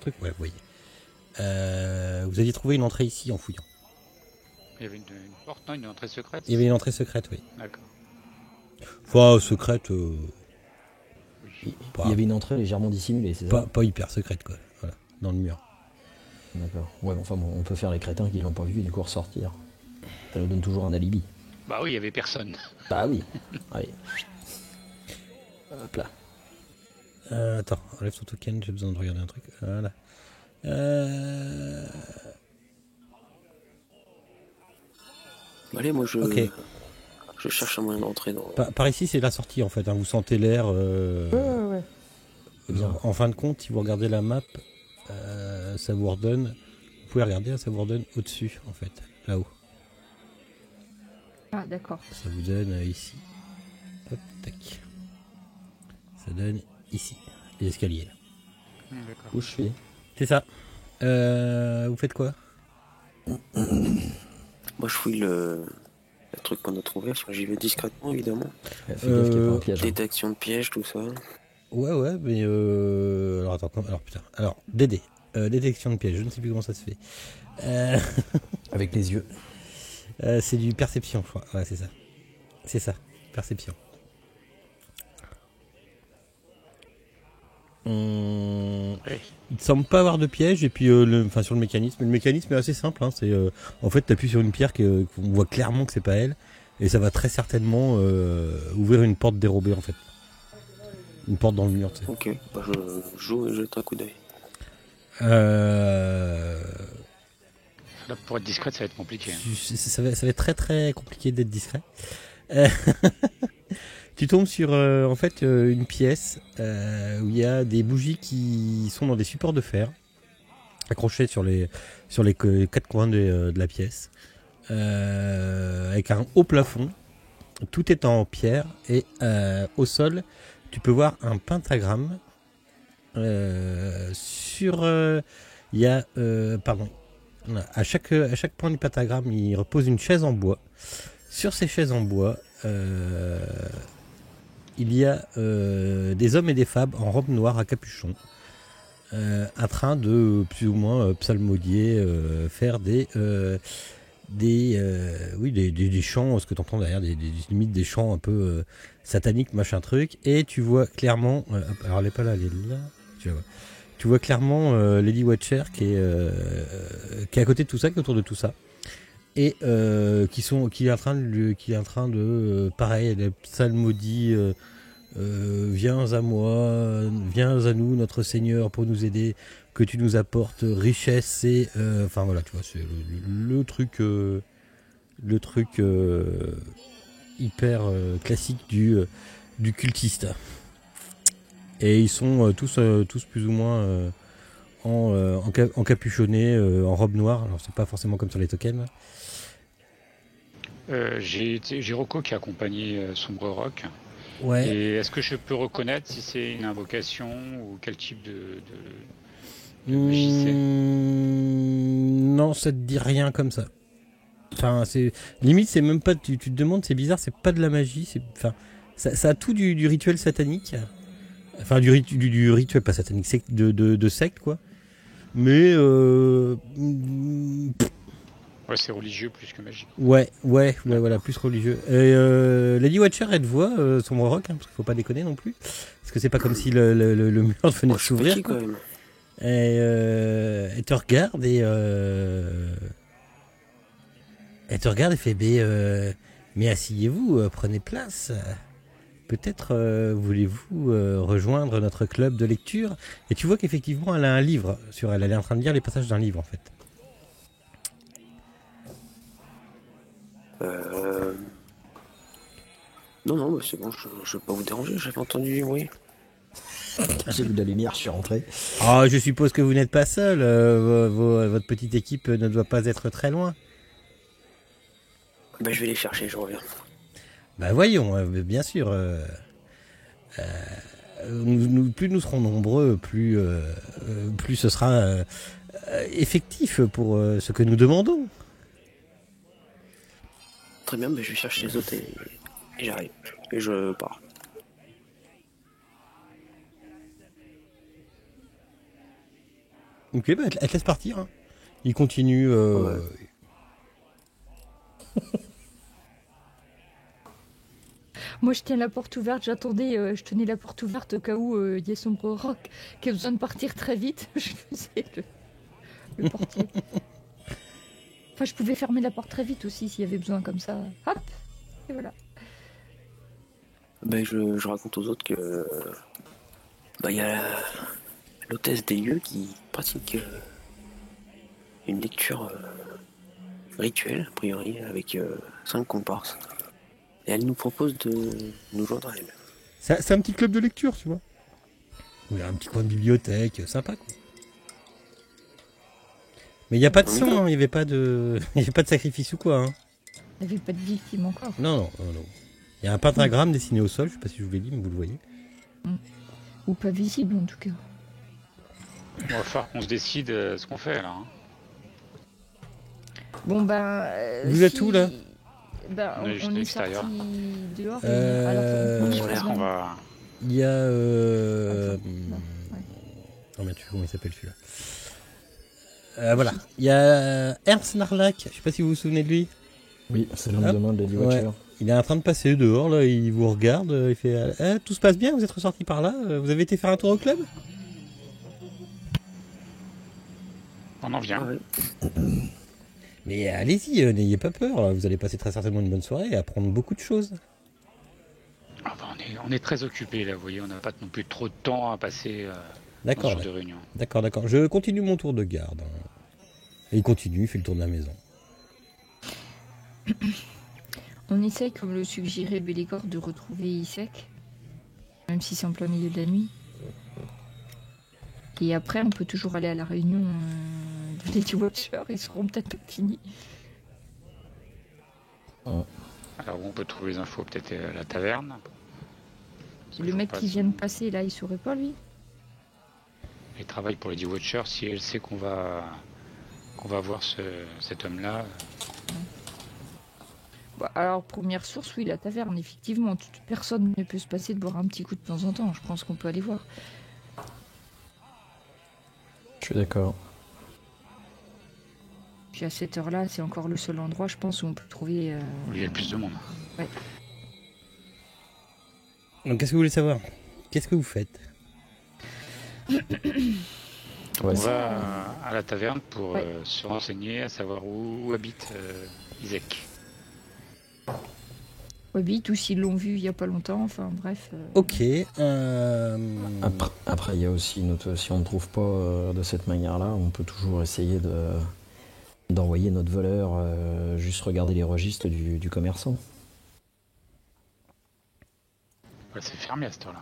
truc. Ouais, vous voyez. Vous aviez trouvé une entrée ici en fouillant. Il y avait une porte, non, une entrée secrète. Il y avait une entrée secrète, oui. D'accord. Enfin, secrète. Il y avait une entrée légèrement dissimulée, c'est ça? Pas hyper secrète, quoi. Voilà, dans le mur. D'accord. Ouais, enfin bon, on peut faire les crétins qui l'ont pas vu et du coup ressortir. Ça nous donne toujours un alibi. Bah oui, il y avait personne. Bah oui. Allez. Hop là. Attends, enlève ton token, j'ai besoin de regarder un truc. Voilà. Allez, moi Ok. je cherche un moyen d'entrer dans. Par ici, c'est la sortie en fait. Hein. Vous sentez l'air. Ouais. Bien. En fin de compte, si vous regardez la map, ça vous redonne. Vous pouvez regarder, ça vous redonne au-dessus en fait, là-haut. Ah, d'accord. Ça vous donne ici. Hop, tac. Ça donne ici, les escaliers. Là. D'accord. Où je suis? C'est ça. Vous faites quoi? Moi, je fouille le truc qu'on a trouvé. Enfin, j'y vais discrètement, évidemment. Fais gaffe qu'il y a pas un piège. Détection de piège, tout ça. Ouais, mais alors attends, putain. Alors, DD. Détection de piège, je ne sais plus comment ça se fait. Avec les yeux. C'est du perception, je crois. Ouais, c'est ça. C'est ça, perception. Il ne semble pas avoir de piège, et puis sur le mécanisme. Le mécanisme est assez simple. Hein, c'est en fait, tu appuies sur une pierre qu'on voit clairement que c'est pas elle, et ça va très certainement ouvrir une porte dérobée en fait. Une porte dans le mur, tu sais. Ok, bah je joue et je jette un coup d'œil. Là, pour être discrète, ça va être compliqué. Hein. Ça va être très très compliqué d'être discret. Tu tombes sur en fait une pièce où il y a des bougies qui sont dans des supports de fer accrochés sur les quatre coins de la pièce avec un haut plafond. Tout est en pierre et au sol tu peux voir un pentagramme sur il y a à chaque point du pentagramme il repose une chaise en bois. Sur ces chaises en bois il y a des hommes et des femmes en robe noire à capuchon en train de plus ou moins psalmodier, faire des chants, ce que tu entends derrière, limite des chants un peu sataniques, machin truc, et tu vois clairement, alors elle est pas là, elle est là, tu vois clairement Lady Watcher qui est à côté de tout ça, qui est autour de tout ça, et qui est en train de pareil, elle psalmodie, viens à moi, viens à nous, notre Seigneur, pour nous aider, que tu nous apportes richesse et enfin voilà, tu vois, c'est le truc hyper classique du cultiste. Et ils sont tous plus ou moins encapuchonnés, en robe noire. Alors c'est pas forcément comme sur les tokens. J'ai Rocco qui a accompagné Sombre Rock. Ouais. Et est-ce que je peux reconnaître si c'est une invocation ou quel type de magie c'est? Non, ça te dit rien comme ça. Enfin, c'est limite, c'est même pas. Tu te demandes, c'est bizarre, c'est pas de la magie. Enfin, ça a tout du rituel satanique. Enfin, du rituel pas satanique, de secte quoi. Mais Ouais, c'est religieux plus que magique. Ouais, voilà, plus religieux. Et Lady Watcher, elle te voit, Sombre Rock, hein, parce qu'il faut pas déconner non plus. Parce que c'est pas comme si le mur venait de s'ouvrir. Quand même. Et elle te regarde et fait mais asseyez-vous, prenez place. Peut-être voulez-vous rejoindre notre club de lecture. Et tu vois qu'effectivement elle a un livre sur elle. Elle est en train de lire les passages d'un livre en fait. Non, c'est bon, je vais pas vous déranger, j'avais entendu du bruit. J'ai vu de la lumière, je suis rentré. Ah, je suppose que vous n'êtes pas seul. Votre petite équipe ne doit pas être très loin. Bah, je vais les chercher, je reviens. Bah voyons, bien sûr. Plus nous serons nombreux, plus ce sera effectif pour ce que nous demandons. Très bien, mais je vais chercher les autres et j'arrive. Et je pars. Ok, bah, elle te laisse partir. Hein. Il continue. Ouais. Moi, je tiens la porte ouverte, j'attendais, je tenais la porte ouverte au cas où il y a Sombre Rock qui a besoin de partir très vite. Je faisais le portier. Enfin, je pouvais fermer la porte très vite aussi s'il y avait besoin comme ça. Hop, et voilà. Ben, je raconte aux autres que il y a l'hôtesse des lieux qui pratique une lecture rituelle, a priori, avec 5 comparses. Et elle nous propose de nous joindre à elle. C'est un petit club de lecture, tu vois. Il y a un petit coin de bibliothèque, sympa quoi. Mais il n'y a pas de sang, hein, il n'y avait pas de. Il n'y avait pas de sacrifice ou quoi. Hein. Il n'y avait pas de victime encore. Non. Il y a un pentagramme dessiné au sol, je sais pas si je vous l'ai dit, mais vous le voyez. Ou pas visible en tout cas. On va falloir qu'on se décide ce qu'on fait là. Hein. Bon ben. Vous êtes où là? Ben, On est juste à est l'extérieur. sorti dehors. On va. Il y a. Ouais. Oh mais tu sais comment il s'appelle celui-là. Voilà. Il y a Ernst Narlac, je sais pas si vous vous souvenez de lui. Oui, c'est l'homme Hop. de main de Lady Watcher. Ouais. Il est en train de passer dehors, là, il vous regarde, il fait tout se passe bien, vous êtes ressorti par là, vous avez été faire un tour au club? On en vient. Ouais. Mais allez-y, n'ayez pas peur, vous allez passer très certainement une bonne soirée et apprendre beaucoup de choses. Ah bah, on est très occupés là, vous voyez, on n'a pas non plus trop de temps à passer D'accord, sur de réunions. d'accord. Je continue mon tour de garde. Hein. Et il continue, il fait le tour de la maison. On essaye, comme le suggérait Bélégor, de retrouver Isaac, même si c'est en plein milieu de la nuit. Et après, on peut toujours aller à la réunion de Lady Watcher, ils seront peut-être finis. Alors on peut trouver les infos peut-être à la taverne. Le mec qui vient de passer là, il saurait pas lui. Il travaille pour Lady Watcher, si elle sait qu'on va voir cet homme-là. Bah, alors, première source, oui, la taverne, effectivement. Personne ne peut se passer de boire un petit coup de temps en temps. Je pense qu'on peut aller voir. Je suis d'accord. Puis à cette heure-là, c'est encore le seul endroit, je pense, où on peut trouver... Où il y a le plus de monde. Ouais. Donc qu'est-ce que vous voulez savoir? Qu'est-ce que vous faites? Ouais, On c'est- va à la taverne pour Ouais. se renseigner, à savoir où habite Isaac. Hobbit, ou s'ils l'ont vu il y a pas longtemps, enfin bref. Ok. Après, il y a aussi si on ne trouve pas de cette manière-là, on peut toujours essayer d'envoyer notre voleur juste regarder les registres du commerçant. Ouais, c'est fermé à cette heure-là.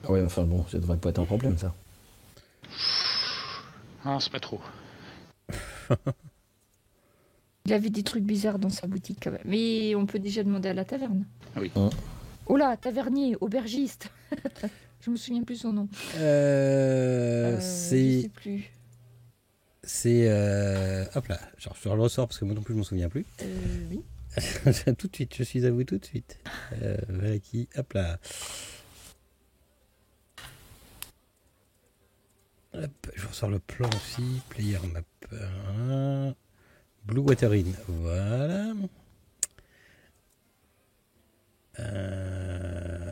Ouais, enfin bon, ça devrait pas être un problème, ça. Non, c'est pas trop. Il avait des trucs bizarres dans sa boutique quand même. Mais on peut déjà demander à la taverne. Oui. Oh là, tavernier, aubergiste. Je me souviens plus son nom. Je sais plus. C'est hop là, genre je le ressors parce que moi non plus je m'en souviens plus. Oui. Tout de suite, je suis à vous tout de suite. Voilà qui, hop là. Hop, je ressors le plan aussi, player map. Blue Water Inn, voilà.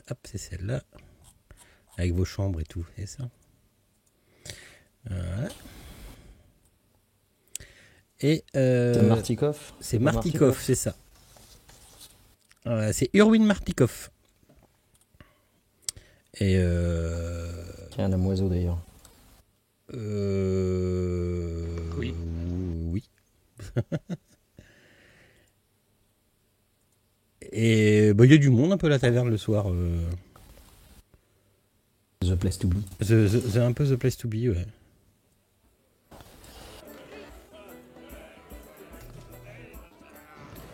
Hop, c'est celle-là. Avec vos chambres et tout, c'est ça. Voilà. Et C'est Martikov. c'est pas Martikov, c'est ça. C'est Urwin Martikov. Et Tiens, un oiseau d'ailleurs. Oui. Oui. Et bah, il y a du monde un peu à la taverne le soir. The Place to Be. C'est un peu the place to be, ouais.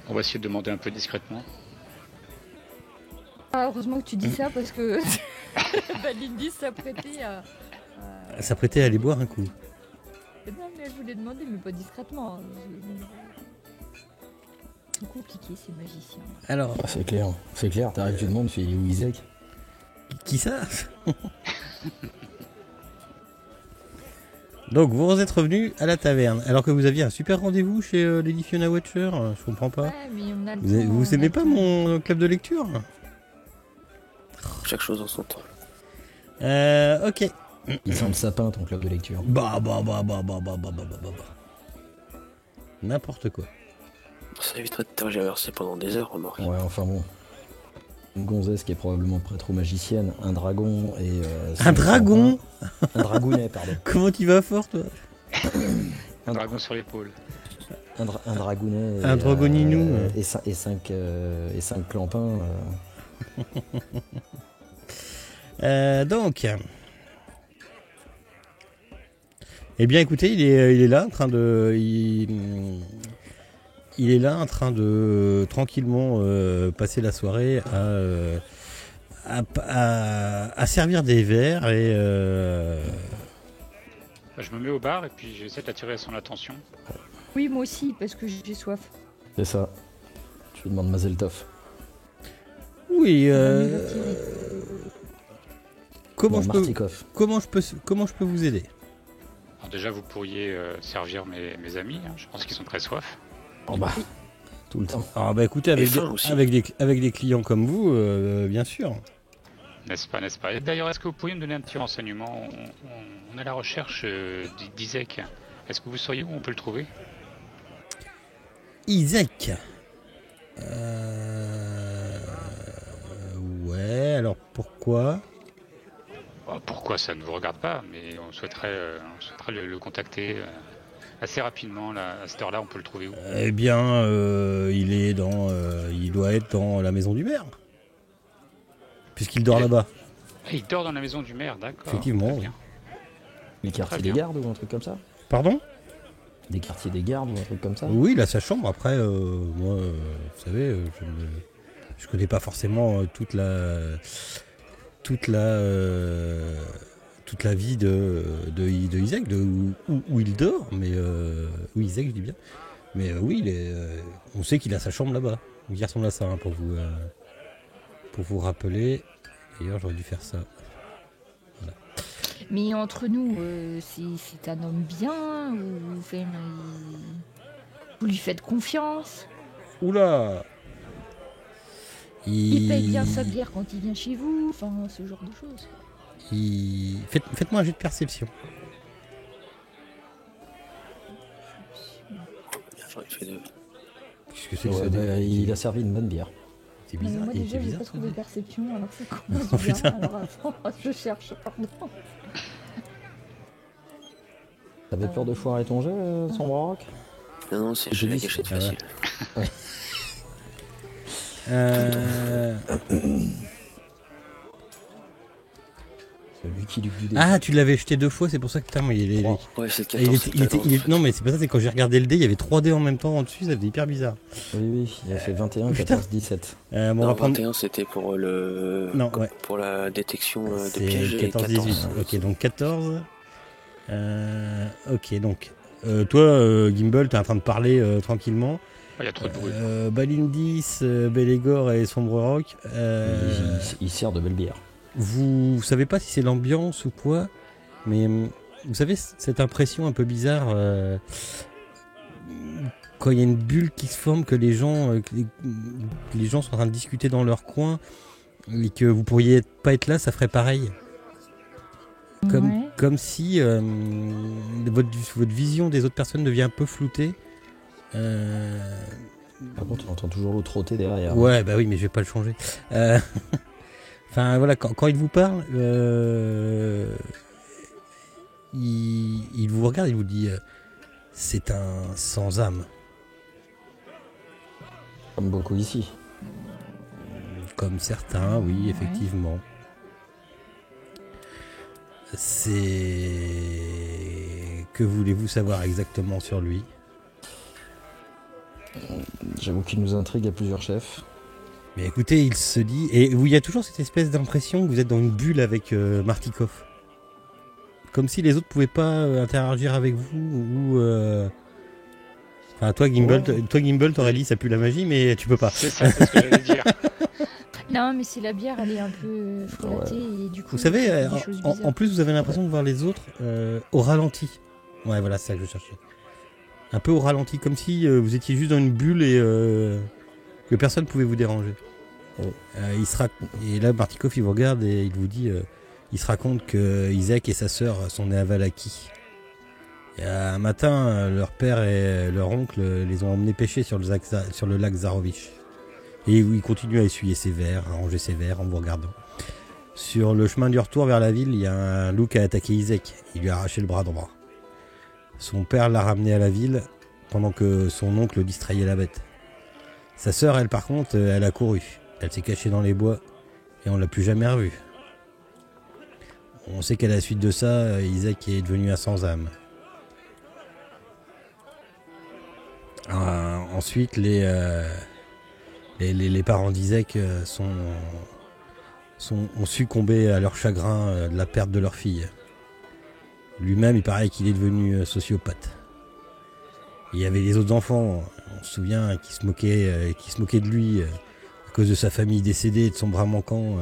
On va essayer de demander un peu discrètement. Ah, heureusement que tu dis ça parce que Lindy s'apprêtait à... S'apprêter à aller boire un coup. Non, mais elle voulait demander, mais pas discrètement. C'est compliqué, ces magiciens. Alors, Ah, c'est clair, t'arrives, tu demandes, tu fais où Isaac? qui ça? Donc vous êtes revenu à la taverne, alors que vous aviez un super rendez-vous chez Lady Fiona Watcher. Je comprends pas. Ouais, mais on a le Vous, temps, vous on a aimez le pas temps. mon club de lecture? Chaque chose en son temps. Ok. Il sent le sapin, ton club de lecture. Bah. N'importe quoi. Ça éviterait de tergiverser pendant des heures, remarque. Ouais, enfin bon. Une gonzesse qui est probablement prêtre ou magicienne, un dragon et... Un dragon? Un dragounet, pardon. Comment tu vas fort, toi? Un dragon sur l'épaule. Un dragounet... Un dragoninou, ouais. Et 5 clampins. Donc... Eh bien, écoutez, il est là, en train de... Il est là, en train de tranquillement passer la soirée à servir des verres et... Je me mets au bar et puis j'essaie d'attirer son attention. Oui, moi aussi, parce que j'ai soif. C'est ça. Je lui demande Mazel Tov. Oui, Bon, Martikov. comment je peux vous aider? Alors déjà, vous pourriez servir mes amis. Hein. Je pense qu'ils sont très soifs. Oh bah, tout le temps. Ah bah écoutez, avec, Et faim aussi. avec des clients comme vous, bien sûr. N'est-ce pas, n'est-ce pas? Et d'ailleurs, est-ce que vous pourriez me donner un petit renseignement? On est à la recherche d'Isaac. Est-ce que vous sauriez où on peut le trouver? Isaac. Ouais, alors pourquoi? Pourquoi ça ne vous regarde pas? Mais on souhaiterait le contacter assez rapidement. Là, à cette heure-là, on peut le trouver où? Eh bien, il doit être dans la maison du maire. Puisqu'il dort là-bas. Ah, il dort dans la maison du maire, d'accord. Effectivement, Très bien. Les quartiers Très des bien. gardes ou un truc comme ça? Pardon? Des quartiers des gardes ou un truc comme ça? Oui, il a sa chambre. Après, moi, vous savez, je connais pas forcément toute la vie de Isaac, où il dort, mais oui, Isaac, je dis bien. Mais oui, on sait qu'il a sa chambre là-bas. Donc il ressemble à ça, hein, pour vous rappeler. D'ailleurs, j'aurais dû faire ça. Mais entre nous, c'est un homme bien ou enfin, vous lui faites confiance? Oula! Il paye bien sa bière quand il vient chez vous, enfin ce genre de choses. Faites-moi un jet de perception. Enfin, il fait de... Qu'est-ce que c'est que Ouais, ça? bah, il a servi une bonne bière. C'est bizarre. Moi il déjà était j'ai bizarre, pas ça. trouvé perception alors ça Oh, commence bien. putain. Alors attends, je cherche, pardon. T'avais peur de foirer ton jeu, Sombre Rock? Non, non, c'est J'ai la dit, gâchette ah ouais. facile. Celui qui lui du Ah, tu l'avais jeté 2 fois, c'est pour ça que putain, il est. Ouais, c'est 14. Non, mais c'est pas ça, c'est quand j'ai regardé le dé, il y avait 3 dés en même temps en dessus, ça faisait hyper bizarre. Oui, il a fait 21, putain. 14, 17. Bon, on Non, va prendre. 21 c'était pour le... Non, ouais. pour la détection de C'est pièges et 14-18. 14. Ok, donc 14. Ok, donc. Toi, Gimbal, t'es en train de parler tranquillement. Il y a trop de bruit. Balindis, Belégor et Sombre Rock. Il sert de belle bière. Vous savez pas si c'est l'ambiance ou quoi, mais vous savez cette impression un peu bizarre quand il y a une bulle qui se forme, que les gens sont en train de discuter dans leur coin et que vous pourriez pas être là, ça ferait pareil. Comme si votre vision des autres personnes devient un peu floutée. Par contre, on entend toujours l'eau trotter derrière. Ouais, bah oui, mais je vais pas le changer. Enfin voilà, quand il vous parle, il vous regarde, il vous dit c'est un sans âme. Comme beaucoup ici. Comme certains, oui, Ouais. effectivement. C'est... Que voulez-vous savoir exactement sur lui? J'avoue qu'il nous intrigue à plusieurs chefs. Mais écoutez, il se dit... Et il y a toujours cette espèce d'impression que vous êtes dans une bulle avec Martikov. Comme si les autres pouvaient pas interagir avec vous ou... Enfin, toi, Gimbal, t'aurais dit ça pue la magie, mais tu peux pas. C'est ça, c'est ce que j'allais dire. Non, mais c'est la bière, elle est un peu frelatée et du coup. Vous savez, ça fait des choses en bizarres. plus, vous avez l'impression de voir les autres au ralenti. Ouais, voilà, c'est ça que je cherchais. Un peu au ralenti, comme si vous étiez juste dans une bulle et que personne pouvait vous déranger. Ouais. Et là, Martikov, il vous regarde et il vous dit, il se raconte que Isaac et sa sœur sont nés à Valaki. Et un matin, leur père et leur oncle les ont emmenés pêcher sur le lac Zarovich. Et il continue à essuyer ses verres, à ranger ses verres en vous regardant. Sur le chemin du retour vers la ville, il y a un loup qui a attaqué Isaac. Il lui a arraché le bras droit. Son père l'a ramené à la ville pendant que son oncle distrayait la bête. Sa sœur, elle, par contre, elle a couru. Elle s'est cachée dans les bois et on l'a plus jamais revue. On sait qu'à la suite de ça, Isaac est devenu un sans-âme. Ensuite, les parents d'Isaac ont succombé à leur chagrin de la perte de leur fille. Lui-même, il paraît qu'il est devenu sociopathe. Il y avait les autres enfants, on se souvient, qui se moquaient de lui à cause de sa famille décédée, de son bras manquant.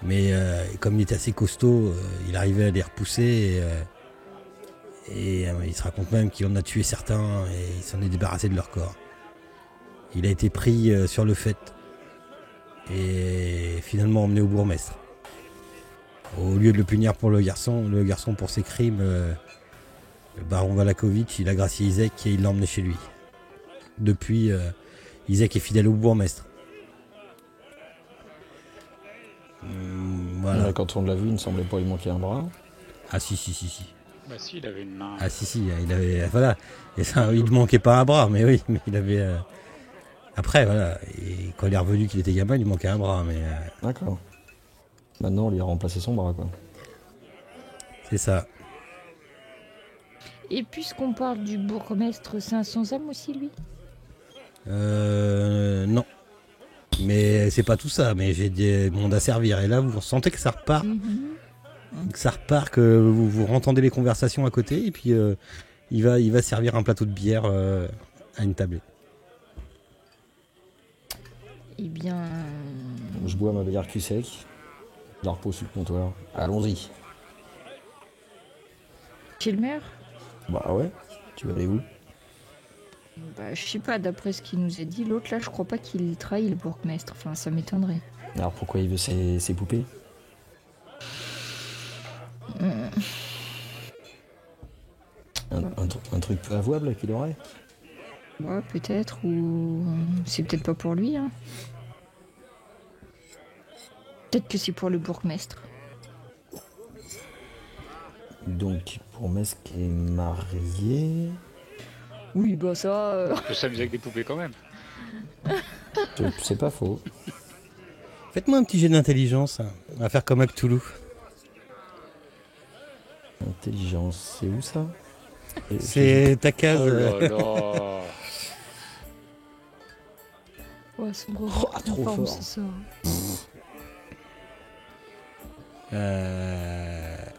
Mais comme il était assez costaud, il arrivait à les repousser et il se raconte même qu'il en a tué certains et il s'en est débarrassé de leur corps. Il a été pris sur le fait et finalement emmené au bourgmestre. Au lieu de le punir pour le garçon pour ses crimes, le baron Valakovitch, il a gracié Isaac et il l'a emmené chez lui. Depuis, Isaac est fidèle au bourgmestre. Voilà. Ouais, quand on l'a vu, il ne semblait pas lui manquer un bras. Ah si. Bah si, il avait une main. Ah si, il avait... Voilà. Et ça, il ne manquait pas un bras, mais oui, mais il avait... Après, voilà. Et quand il est revenu qu'il était gamin, il lui manquait un bras, mais... D'accord. Maintenant, on lui a remplacé son bras, quoi. C'est ça. Et puisqu'on parle du bourgmestre, c'est un sans-âme aussi, lui? Non. Mais c'est pas tout ça, mais j'ai des mondes à servir. Et là, vous sentez que ça repart. Que ça repart, que vous entendez les conversations à côté, et puis il va servir un plateau de bière à une tablée. Eh bien... Je bois ma bière cul sec. Je la repose sur le comptoir. Allons-y. Kilmer? Bah ouais. Tu vas aller où? Bah, je sais pas, d'après ce qu'il nous a dit, l'autre là, je crois pas qu'il trahit le bourgmestre. Enfin, ça m'étonnerait. Alors pourquoi il veut ses poupées? Un truc peu avouable qu'il aurait? Ouais, peut-être, ou... C'est peut-être pas pour lui, hein. Peut-être que c'est pour le bourgmestre. Donc, bourgmestre qui est marié... Oui, bah ça... On peut s'amuser avec des poupées quand même. C'est pas faux. Faites-moi un petit jet d'intelligence. On va faire comme à Cthulhu. Intelligence, c'est où ça? C'est ta case. Oh là là. Ouais, c'est gros. trop fort. C'est ça.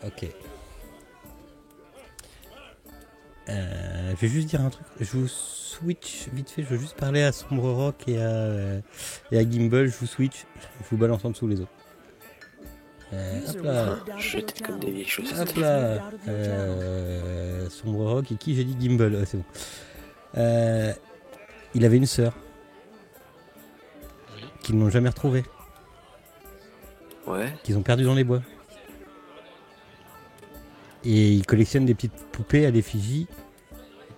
Ok. Je vais juste dire un truc. Je vous switch vite fait. Je veux juste parler à Sombre Rock et à Gimbal. Je vous switch. Je vous balance en dessous les autres. Hop là. J'étais comme des vieilles choses. Hop là. Sombre Rock et qui j'ai dit Gimbal. Ouais, c'est bon. Il avait une sœur qu'ils n'ont jamais retrouvée. Ouais. Qu'ils ont perdu dans les bois. Et il collectionne des petites poupées à l'effigie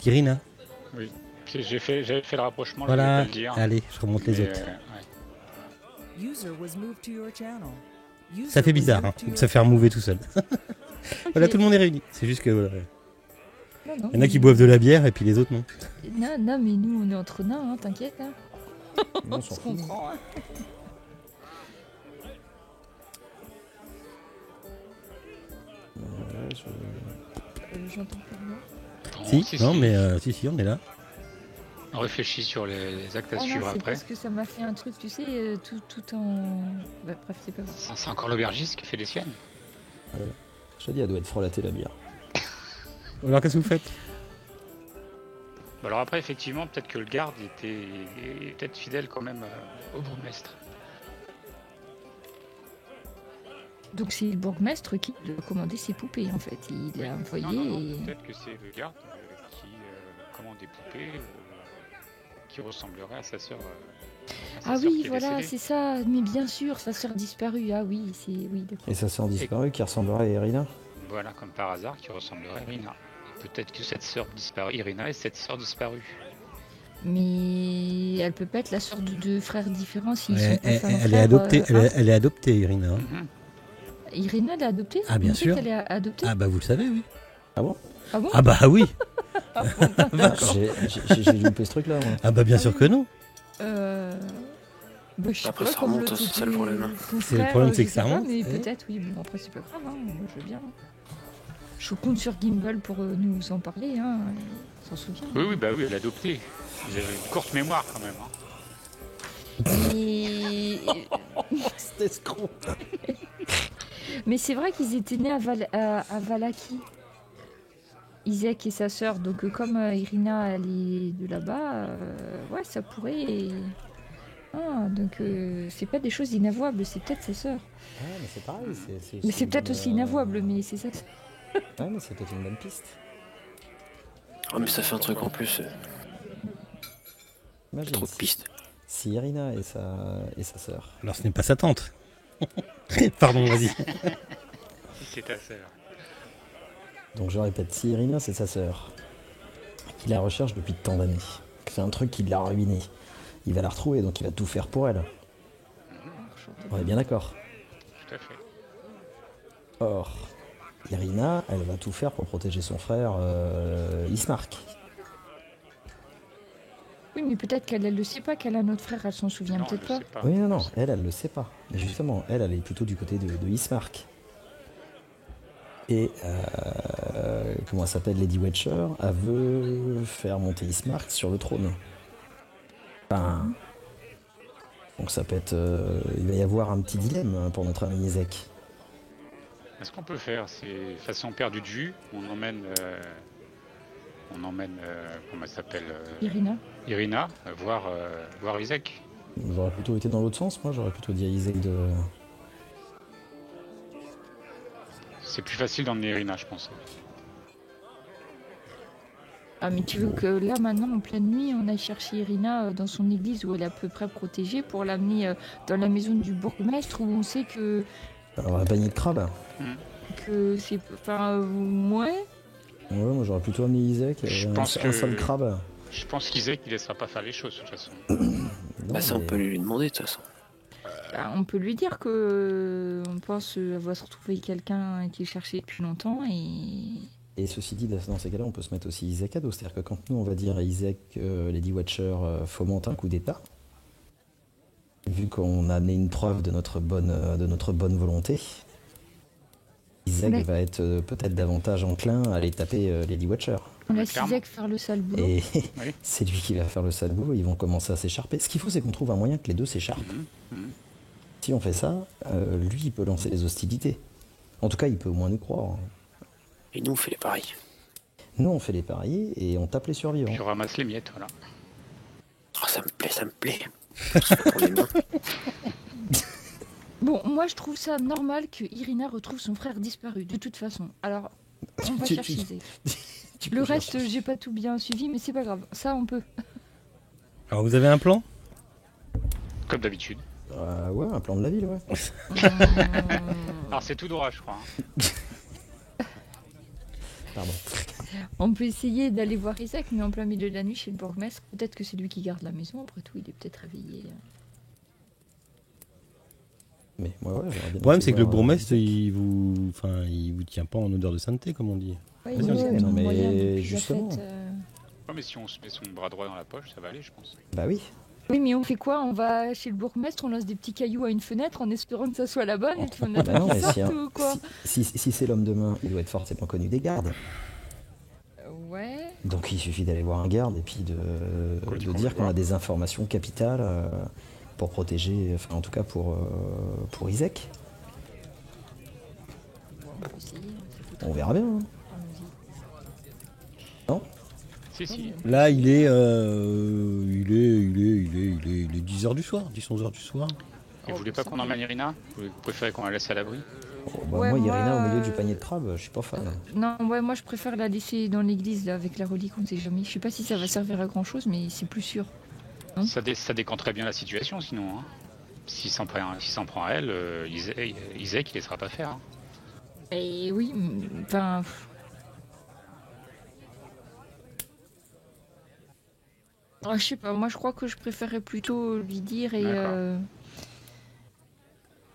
d'Irina. Oui. J'avais fait le rapprochement, Voilà, je voulais pas le dire. allez, je remonte les Mais, autres. ouais. Ça fait bizarre, hein, de se faire mouver tout seul. Voilà, tout le monde est réuni. C'est juste que voilà. Non, Il y en a qui boivent de la bière et puis les autres non. Non, mais nous, on est entre nains, hein, t'inquiète. Hein. On On s'en se fout. comprend. Hein. J'entends pas de moi. Bon, Si, non, mais si, on est là. On réfléchit sur les actes à Ah non, suivre c'est après. parce que ça m'a fait un truc, tu sais, tout en... Bah, bref, c'est pas grave. C'est encore l'aubergiste qui fait les siennes. Je te dis, elle doit être frelatée la bière. Alors qu'est-ce que vous faites? Bon, alors après, effectivement, peut-être que le garde était peut-être fidèle quand même au bourgmestre. Donc c'est le bourgmestre qui a commandé ses poupées en fait. Il a envoyé Non, et... peut-être que c'est le garde qui commande des poupées qui ressembleraient à sa sœur. Ah oui, voilà, c'est ça. Mais bien sûr, sa sœur disparue. Ah oui, c'est... Oui, d'accord. Et sa sœur disparue qui ressemblerait à Irina. Voilà, comme par hasard, qui ressemblerait à Irina. Peut-être que cette sœur disparue, Irina est cette sœur disparue. Mais elle peut pas être la sœur de deux frères différents s'ils sont pas frères. Elle est adoptée, elle est adoptée, Irina. Mhm. Irina, elle est adoptée? Ah, bien Vous dites sûr. qu'elle est adoptée? Ah bah vous le savez, oui. Ah bon? Ah bon? Ah bah oui. J'ai loupé ce truc-là, moi. Ah bah bien sûr que non. Bah, je sais Après, pas, ça comme remonte, l'autre c'est ça le côté, problème. ton C'est le frère, problème, c'est je que ça sais pas, remonte, Mais et- peut-être, oui. Bon, après, c'est pas grave. Hein. Moi, je veux bien. Je compte sur Gimbal pour nous en parler. Hein. Il s'en souvient. Oui, bah oui, elle est adoptée. J'ai une courte mémoire quand même. Et... Cet escroc. Mais c'est vrai qu'ils étaient nés à Valaki. Isaac et sa sœur. Donc, comme Irina, elle est de là-bas, ouais, ça pourrait. Ah, donc, c'est pas des choses inavouables, c'est peut-être sa sœur. Ouais, mais c'est pareil. Mais c'est peut-être aussi inavouable, mais c'est ça. Ouais, mais c'est peut-être une bonne piste. Ah, mais ça fait un truc en plus. Imagine Trop de pistes. si Irina et sa sœur. Alors ce n'est pas sa tante. Pardon, vas-y. Si c'est ta sœur. Donc je répète, si Irina c'est sa sœur, qu'il la recherche depuis tant d'années, que c'est un truc qui l'a ruiné, il va la retrouver, donc il va tout faire pour elle. On est bien d'accord. Tout à fait. Or, Irina, elle va tout faire pour protéger son frère Ismark. Oui, mais peut-être qu'elle ne le sait pas qu'elle a notre frère, elle s'en souvient Non, peut-être je pas. sais pas. Oui, non, elle le sait pas. Mais justement, elle est plutôt du côté de Ismark. Et, comment elle s'appelle, Lady Watcher, elle veut faire monter Ismark sur le trône. Enfin, donc ça peut être... il va y avoir un petit dilemme pour notre ami Isaac. Ce qu'on peut faire, c'est façon perdu de vue. On emmène comment elle s'appelle Irina. Irina, voir Isaac. J'aurais plutôt été dans l'autre sens, moi, j'aurais plutôt dit à Isaac de... C'est plus facile d'emmener Irina, je pense. Ah, mais tu veux que là, maintenant, en pleine nuit, on aille chercher Irina dans son église où elle est à peu près protégée pour l'amener dans la maison du bourgmestre où on sait que Alors, un panier de crabes. c'est... Enfin, ouais. Ouais, moi j'aurais plutôt amené Isaac, Je un pense que- seul crabe. Je pense qu'Isaac, il laissera pas faire les choses, de toute façon. Non, Bah, ça, on mais- peut lui demander, de toute façon. Bah, on peut lui dire que on pense avoir se retrouver quelqu'un qui est cherché depuis longtemps et... Et ceci dit, dans ces cas-là, on peut se mettre aussi Isaac à dos. C'est-à-dire que quand nous, on va dire à Isaac, Lady Watcher fomente un coup d'État, vu qu'on a amené une preuve de notre bonne volonté, Isaac Ouais. va être peut-être davantage enclin à aller taper Lady Watcher. On laisse Clairement. Isaac faire le sale boulot. Et Oui. c'est lui qui va faire le sale boulot, ils vont commencer à s'écharper. Ce qu'il faut, c'est qu'on trouve un moyen que les deux s'écharpent. Si on fait ça, lui, il peut lancer les hostilités. En tout cas, il peut au moins nous croire. Et nous, on fait les pareils. Nous, on fait les paris et on tape les survivants. Puis on ramasse les miettes, voilà. Oh, ça me plaît, ça me plaît. C'est pour les mains. Bon, moi je trouve ça normal que Irina retrouve son frère disparu, de toute façon. Alors, on va Tu- chercher tu- Isaac. Tu Le peux reste, chercher. j'ai pas tout bien suivi, mais c'est pas grave. Ça, on peut. Alors vous avez un plan? Comme d'habitude. Ouais, un plan de la ville, ouais. Alors c'est tout droit, je crois. Pardon. On peut essayer d'aller voir Isaac, mais en plein milieu de la nuit chez le bourgmestre. Peut-être que c'est lui qui garde la maison. Après tout, il est peut-être réveillé. Mais ouais, j'aurais bien Le problème été c'est que le voir, bourgmestre il vous tient pas en odeur de sainteté comme on dit. Ouais, Vas-y, il y a vas-y, tout non, mais moyen depuis la justement. fête, Ouais, mais si on se met son bras droit dans la poche, ça va aller, je pense. Bah oui. Oui, mais on fait quoi? On va chez le bourgmestre, on lance des petits cailloux à une fenêtre en espérant que ça soit la bonne et puis on Bah attend non, qu'il mais sorte si, hein, ou quoi? si c'est l'homme de main, il doit être forcément connu des gardes. Ouais. Donc il suffit d'aller voir un garde et puis de dire qu'on a des informations capitales pour protéger, enfin en tout cas pour Isaac. On peut essayer, ça coûte On verra bien. Hein. Allons-y. Non? Si, si. Là il est 10h du soir, 10-11h du soir. Et vous voulez pas qu'on emmène Irina? Vous préférez qu'on la laisse à l'abri? Oh, bah, Ouais, moi, Irina au moi, milieu du panier de crabes, je suis pas fan. Non, ouais, moi je préfère la laisser dans l'église là, avec la relique, on sait jamais. Je sais pas si ça va servir à grand chose, mais c'est plus sûr. Hein Ça décanterait bien la situation sinon. Hein. S'il s'en prend à elle, Isaac il laissera pas faire. Hein. Et oui, enfin. Je sais pas, moi je crois que je préférerais plutôt lui dire et. D'accord.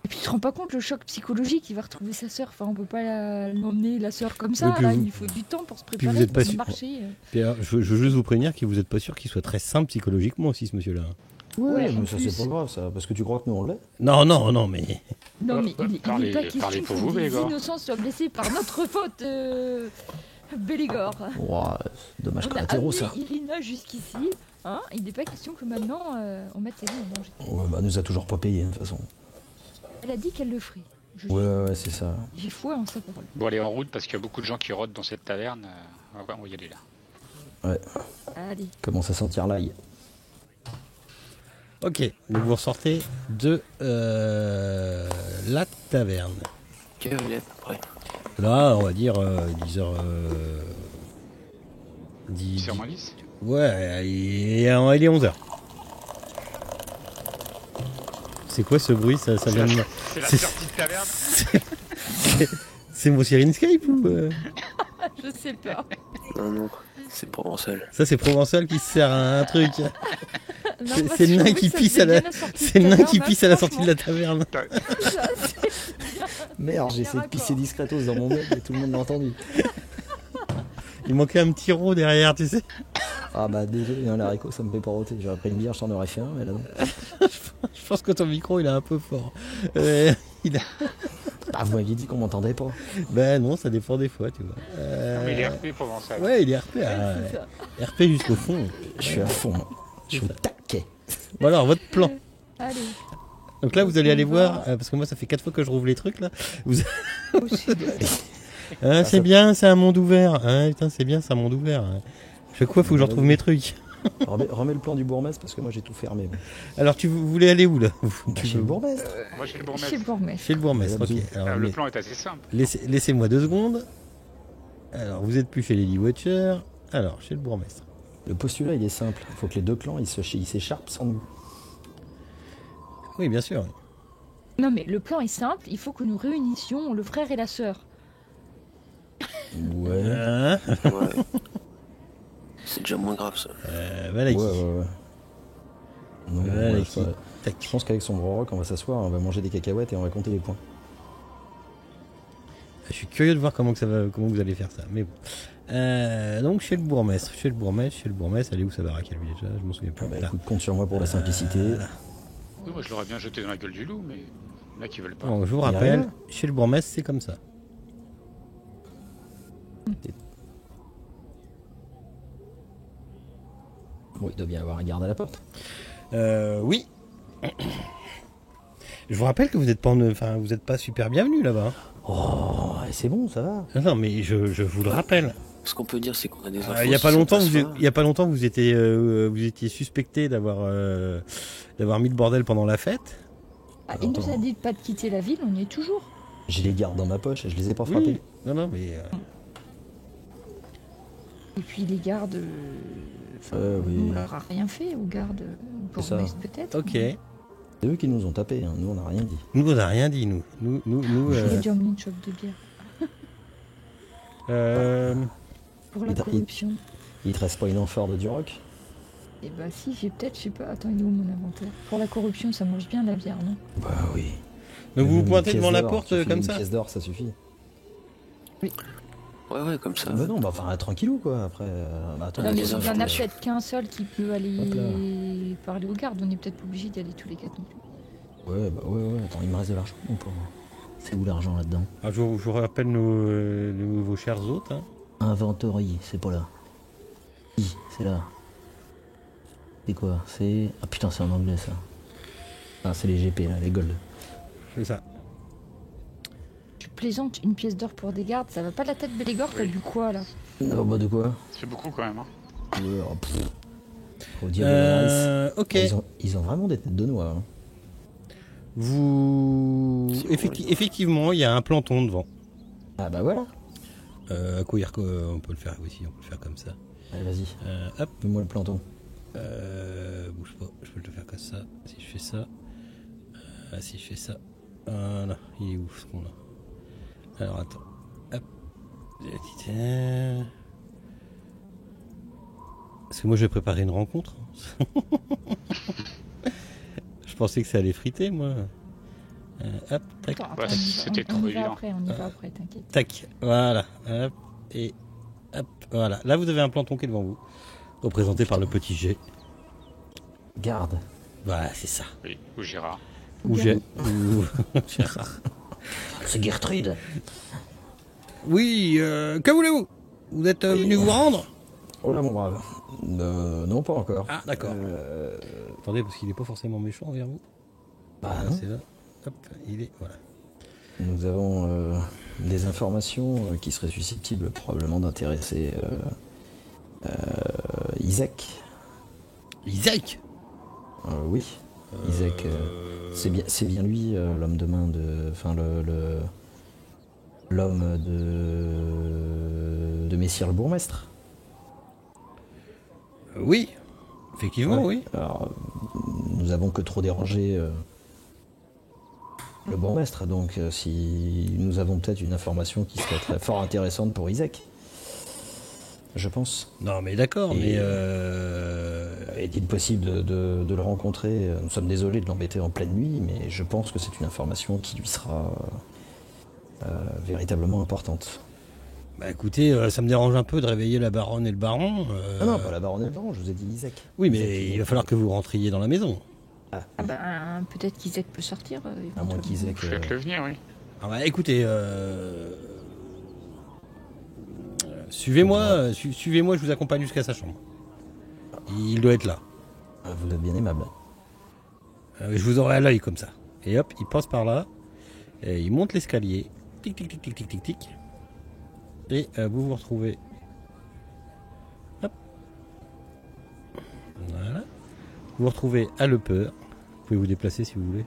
Et puis tu te rends pas compte le choc psychologique, il va retrouver sa sœur. Enfin, on peut pas l'emmener la sœur comme ça, puis là, vous- il faut du temps pour se vous préparer, êtes pas pour sûr. marcher. Puis alors, je veux juste vous prévenir que vous n'êtes pas sûr qu'il soit très simple psychologiquement aussi, ce monsieur-là. Ouais, en mais ça, plus. c'est pas grave, ça, parce que tu crois que nous, on l'est. Non, non, non, mais. Non, mais il Parlez- n'est pas question parlez que pour vous, des Bélégor. innocents soient blessés par notre faute, Bélégor. Ouah, dommage On a collatéraux, amené ça. Irina jusqu'ici, hein, il n'est pas question que maintenant on mette sa vie en danger. Ouais, bah, nous a toujours pas payé, de toute façon. Elle a dit qu'elle le ferait. Ouais, c'est ça. J'ai foi en sa parole. Bon, allez en route parce qu'il y a beaucoup de gens qui rôdent dans cette taverne. On va y aller là. Ouais, Allez. commence à sentir l'ail. Ok, donc vous ressortez de la taverne. Quelle heure il est à peu près? Là, on va dire 10h. 10h moins 10. Ouais, il est 11h. C'est quoi ce bruit? Ça vient de. C'est la C'est- sortie de taverne. C'est mon Sirenscape ou Je sais pas. Non, non, c'est provençal. Ça, c'est Provençal qui se sert à un truc. Non, C'est- moi, c'est je le nain trouvais qui que ça pisse à faisait la- bien sortie de C'est le nain qui taverne, pisse à la sortie de la franchement. taverne. Ça, c'est- Merde, j'ai essayé de pisser discretos dans mon meuble et tout le monde l'a entendu. Il manquait un petit rot derrière, tu sais. Ah bah désolé, hein, l'haricot, ça me fait pas roter. J'aurais pris une bière, je t'en aurais fait un, mais là non. Je pense que ton micro, il est un peu fort. Il a... Ah, vous m'aviez dit qu'on m'entendait pas. Ben non, ça dépend des fois, tu vois. Non, mais il est RP provençal. Ouais, il est RP. c'est ça. RP jusqu'au fond. Je suis à fond. Je suis au taquet. Bon alors, votre plan. Allez. Donc là, vous allez aller On voir, va. parce que moi, ça fait 4 fois que je rouvre les trucs, là. Vous... Au sud. Ah, c'est bien, c'est un monde ouvert. Ah, putain, c'est bien, c'est un monde ouvert. Chaque fois, faut que je retrouve mes trucs. Remets le plan du bourgmestre parce que moi j'ai tout fermé. Alors, vous voulez aller où, là Bah, chez le bourgmestre. Moi, j'ai le Chez le bourgmestre. bourgmestre. Chez le bourgmestre, ok. Bisous. Alors, Le plan est assez simple. laissez-moi 2 secondes. Alors, vous êtes plus chez Lady Watcher. Alors, chez le bourgmestre. Le postulat il est simple. Il faut que les deux clans ils s'écharpent sans nous. Oui, bien sûr. Non, mais le plan est simple, il faut que nous réunissions le frère et la sœur. Ouais. Hein Ouais. C'est déjà moins grave ça. Voilà qui. Ouais. Non, Voilà ouais, qui. ça- Tac. Je pense qu'avec son gros rock, on va s'asseoir, on va manger des cacahuètes et on va compter les points. Je suis curieux de voir comment vous allez faire ça. Mais bon. Donc chez le bourgmestre, elle est où sa baraque à lui déjà? Je m'en souviens plus. Ah bah, Là. écoute, compte sur moi pour la simplicité. Oui, moi, je l'aurais bien jeté dans la gueule du loup, mais là, qui veulent pas. Bon, je vous Il y a rappelle, rien. chez le bourgmestre, c'est comme ça. Bon, il doit bien y avoir un garde à la porte. Oui. Je vous rappelle que vous n'êtes pas super bienvenu là-bas. Oh, c'est bon, ça va. Non, mais je vous le rappelle. Ce qu'on peut dire, c'est qu'on a des infos. Il y a pas sur longtemps, cette il y a pas longtemps, vous étiez suspecté d'avoir mis le bordel pendant la fête. Ah, il nous a dit de pas de quitter la ville, on y est toujours. J'ai les gardes dans ma poche et je les ai pas frappés. Oui. Non, mais Et puis les gardes, Oui. on leur a rien fait, aux gardes, pour C'est ça. peut-être. ok. C'est eux qui nous ont tapés, hein. Nous on n'a rien dit. Nous, on n'a rien dit, nous. J'aurais dû emmener une chope de bière. Pour la Il t'a- corruption. Il te reste pas une amphore de Duroc? Eh ben si, j'ai peut-être, je sais pas, attends, il est où mon inventaire? Pour la corruption, ça mange bien la bière, non? Bah oui. Donc vous vous Une pointez pièce devant la d'or, porte suffit, comme une ça. pièce d'or, ça suffit. Ouais, comme ça. Bah non, bah enfin tranquillou quoi. Après, attends, Non, mais les il y infos, en a là. peut-être qu'un seul qui peut Hop aller parler aux gardes, on n'est peut-être pas obligé d'y aller tous les quatre non plus. ouais. Attends, il me reste de l'argent ou pas? C'est où l'argent là-dedans? Alors, je vous rappelle vos chers hôtes. Hein. Inventory, c'est pas là. C'est là. C'est quoi? C'est... Ah putain, c'est en anglais ça. Ah, c'est les GP là, les gold. C'est ça. Tu plaisantes, une pièce d'or pour des gardes, ça va pas la tête Bélégor, t'as bu quoi là? Oh bah de quoi? Ça fait beaucoup quand même. Hein. Ouais, oh, pff. Faut dire de la rice. Ok. Ils ont vraiment des têtes de noix. Hein. Effectivement, il y a un planton devant. Ah bah voilà. À quoi on peut le faire aussi, on peut le faire comme ça. Allez, vas-y. Hop, Fais-moi le planton. bouge pas, je peux le faire comme ça. Si je fais ça, voilà, il est où ce qu'on a? Alors attends, hop, parce que moi je vais préparer une rencontre. Je pensais que ça allait friter moi. Hop, tac. Attends, Ouais, c'était trop on y évident. va après, on y va après, t'inquiète. Tac, voilà, hop, et hop, voilà. Là, vous avez un planton qui est devant vous, représenté par le petit G. Garde. Voilà, c'est ça. Oui, ou Gérard. Ou G. Ou Gérard. C'est Gertrude. Oui, que voulez-vous? Vous êtes venu vous rendre? Oh là, mon brave. Non, pas encore. Ah, d'accord. Attendez, parce qu'il n'est pas forcément méchant envers vous. Bah, Voilà, non. c'est là. Hop, il est, voilà. Nous avons des informations qui seraient susceptibles probablement d'intéresser Isaac. Isaac. Oui, Isaac. C'est bien lui, l'homme de main de. Enfin, l'homme de Messire le bourgmestre. Oui, effectivement, Ouais. oui. Alors, nous avons que trop dérangé le bourgmestre, donc si nous avons peut-être une information qui serait très fort intéressante pour Isaac, je pense. Non, mais d'accord, Et- mais Est-il possible de le rencontrer? Nous sommes désolés de l'embêter en pleine nuit, mais je pense que c'est une information qui lui sera véritablement importante. bah écoutez, ça me dérange un peu de réveiller la baronne et le baron. Ah non, pas la baronne et le baron, je vous ai dit Isaac. Oui, mais Isaac, il va falloir que vous rentriez dans la maison. Ah ben, peut-être qu'Isaac peut sortir. À moins qu'Isaac. Faites-le venir, oui. Ah bah écoutez, suivez-moi, suivez-moi, je vous accompagne jusqu'à sa chambre. Il doit être là. Vous êtes bien aimable. Je vous aurai à l'œil comme ça. Et hop, il passe par là, et il monte l'escalier. Tic, tic, tic, tic, tic, tic, tic. Et vous vous retrouvez. Hop. Voilà. Vous vous retrouvez à l'Upper. Vous pouvez vous déplacer si vous voulez.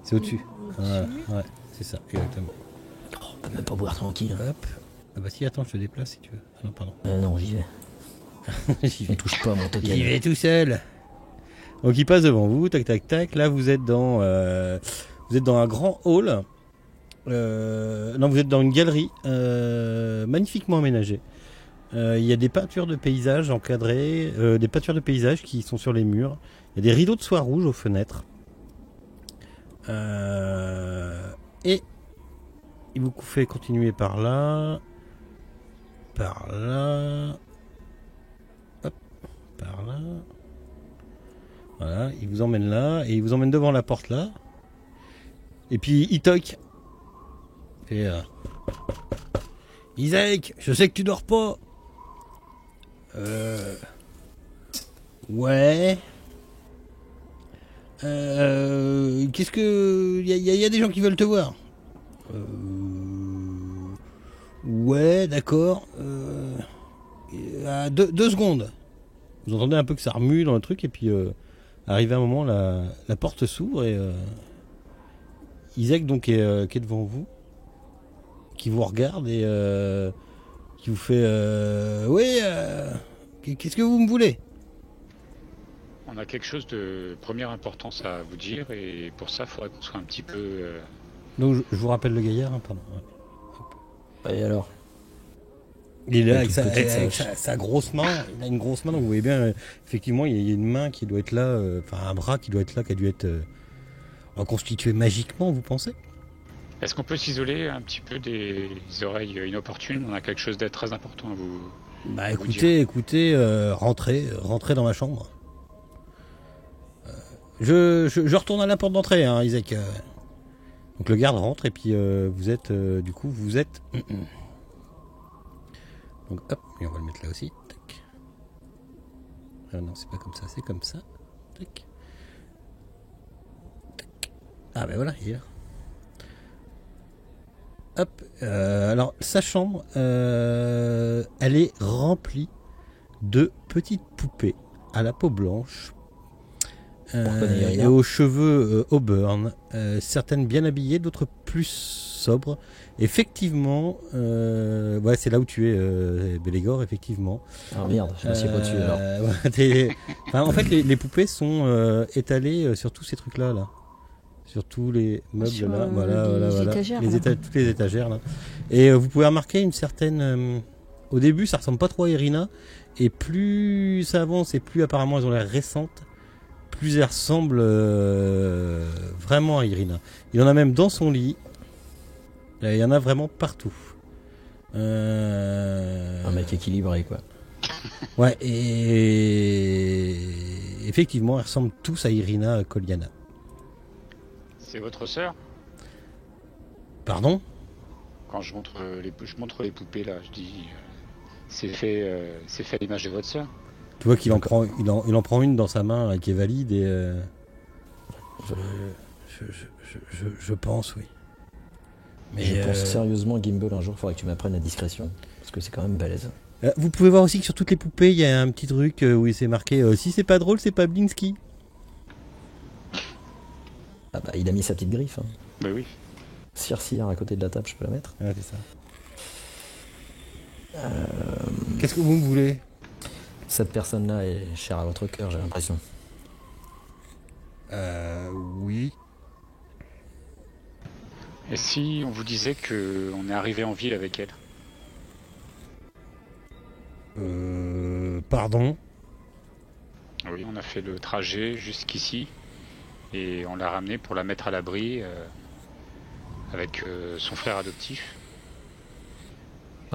C'est au-dessus. Voilà. Ouais, c'est ça, exactement. Oh, on peut même pas boire tranquille. Hop. Ah bah si, attends, je te déplace si tu veux. Ah non, pardon. Non, j'y vais. J'y Ne vais. touche pas à mon token. J'y vais tout seul. Donc il passe devant vous, tac tac tac. Là vous êtes dans un grand hall. Non, vous êtes dans une galerie magnifiquement aménagée. Il y a des peintures de paysages encadrées, des peintures de paysages qui sont sur les murs. Il y a des rideaux de soie rouge aux fenêtres. Et il vous fait continuer par là. Par là. Hop, par là. Voilà, il vous emmène là et il vous emmène devant la porte là. Et puis il toque. Et Isaac, je sais que tu dors pas. Ouais. Qu'est-ce que il y a des gens qui veulent te voir. Ouais, d'accord. À deux secondes. Vous entendez un peu que ça remue dans le truc et puis arrivé un moment la porte s'ouvre et Isaac donc qui est devant vous, qui vous regarde et qui vous fait oui, qu'est-ce que vous me voulez? On a quelque chose de première importance à vous dire et pour ça, il faudrait qu'on soit un petit peu... Donc je vous rappelle le gaillard, hein, pardon. Et alors? Il est là La avec, toute petite sa grosse main, il a une grosse main, donc vous voyez bien, effectivement, il y a une main qui doit être là, enfin un bras qui doit être là, qui a dû être reconstitué magiquement, vous pensez? Est-ce qu'on peut s'isoler un petit peu des oreilles inopportunes? On a quelque chose d'être très important à vous... Bah vous écoutez, rentrez dans ma chambre. Je retourne à la porte d'entrée, hein, Isaac. Donc le garde rentre et puis vous êtes, donc hop, et on va le mettre là aussi. Tac. Ah non, c'est pas comme ça, c'est comme ça. Tac. Tac. Ah ben voilà, il est là. Hop. Alors sa chambre, elle est remplie de petites poupées à la peau blanche. connaît Irina. et aux cheveux auburn, certaines bien habillées, d'autres plus sobres. Effectivement, ouais, c'est là où tu es, Bélégor, effectivement. Ah merde, je m'assieds pas dessus alors. Ouais, enfin, en fait, les poupées sont étalées sur tous ces trucs-là, là. Sur tous les meubles, Sur, là. les Voilà. étagères, là. Toutes les étagères, là. Et vous pouvez remarquer une certaine... au début, ça ressemble pas trop à Irina. Et plus ça avance et plus apparemment elles ont l'air récentes, plus elles ressemblent vraiment à Irina. Il y en a même dans son lit. Il y en a vraiment partout. Un mec équilibré, quoi. Ouais, et effectivement, elles ressemblent tous à Irina Koliana. C'est votre sœur? Pardon? Quand je montre les poupées là, je dis c'est fait à l'image de votre sœur. Tu vois qu'il en prend, il en prend une dans sa main là, qui est valide et je pense, oui. Mais Je pense sérieusement, Gimbal, un jour, il faudrait que tu m'apprennes la discrétion. Parce que c'est quand même balèze. vous pouvez voir aussi que sur toutes les poupées, il y a un petit truc où c'est marqué si c'est pas drôle, c'est pas Blinsky. Ah bah, il a mis sa petite griffe. Hein. Bah oui. Cire à côté de la table, je peux la mettre. Ouais, c'est ça. Qu'est-ce que vous voulez? Cette personne-là est chère à votre cœur, j'ai l'impression. Oui. Et si on vous disait que on est arrivé en ville avec elle? Pardon? Oui, on a fait le trajet jusqu'ici et on l'a ramenée pour la mettre à l'abri avec son frère adoptif.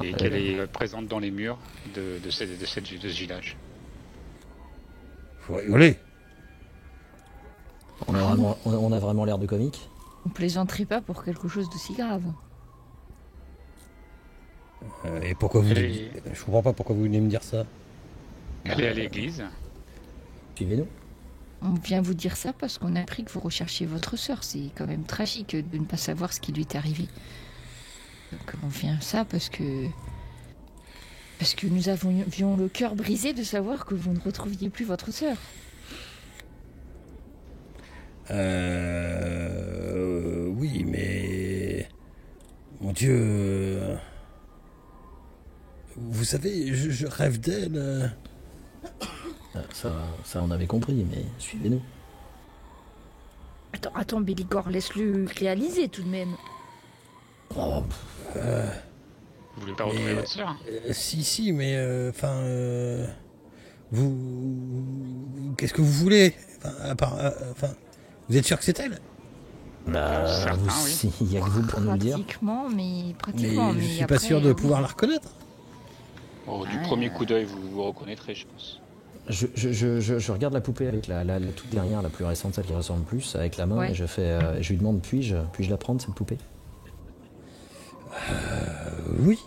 Et qu'elle est présente dans les murs de ce village. Faut rigoler. On a vraiment l'air de comique. On plaisanterait pas pour quelque chose d'aussi grave. Et pourquoi vous... Et- Je comprends pas pourquoi vous venez me dire ça. Elle est à l'église. Suivez-nous. On vient vous dire ça parce qu'on a appris que vous recherchiez votre sœur. C'est quand même tragique de ne pas savoir ce qui lui est arrivé. Donc on vient ça parce que nous avions le cœur brisé de savoir que vous ne retrouviez plus votre sœur. Oui, mais... Mon Dieu... Vous savez, je rêve d'elle. Ça on avait compris, mais suivez-nous. Attends, Bélégor, laisse-le réaliser tout de même. Oh, Vous voulez pas retrouver votre sœur? Si, mais... Qu'est-ce que vous voulez? Vous êtes sûr que c'est elle? Certain, oui. Il y a que vous pour nous le dire. Pratiquement, mais Mais pratiquement. je mais suis après, pas sûr de oui. pouvoir la reconnaître. Oh, du premier coup d'œil, vous vous reconnaîtrez, je pense. Je regarde la poupée avec la toute dernière, la plus récente, celle qui ressemble plus, avec la main, Ouais. et je lui demande puis-je la prendre, cette poupée? Oui.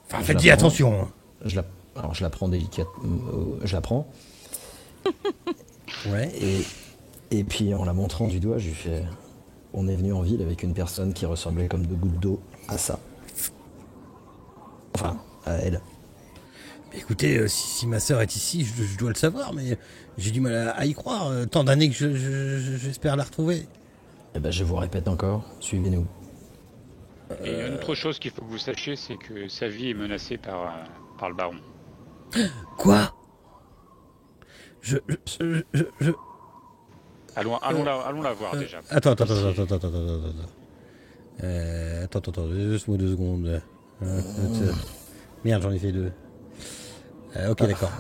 Enfin, Je faites la attention. Hein. Alors je la prends délicatement, je la prends, Ouais. et puis en la montrant du doigt, je lui fais: on est venu en ville avec une personne qui ressemblait comme 2 gouttes d'eau à ça. Enfin, à elle. Mais écoutez, si ma sœur est ici, je dois le savoir, mais j'ai du mal à y croire. Tant d'années que j'espère la retrouver. Eh ben, je vous répète encore, suivez-nous. Et une autre chose qu'il faut que vous sachiez, c'est que sa vie est menacée par le baron. Quoi? Allons la voir déjà. Attends. Attends, laisse-moi 2 secondes. Merde, j'en ai fait 2. Ok, d'accord.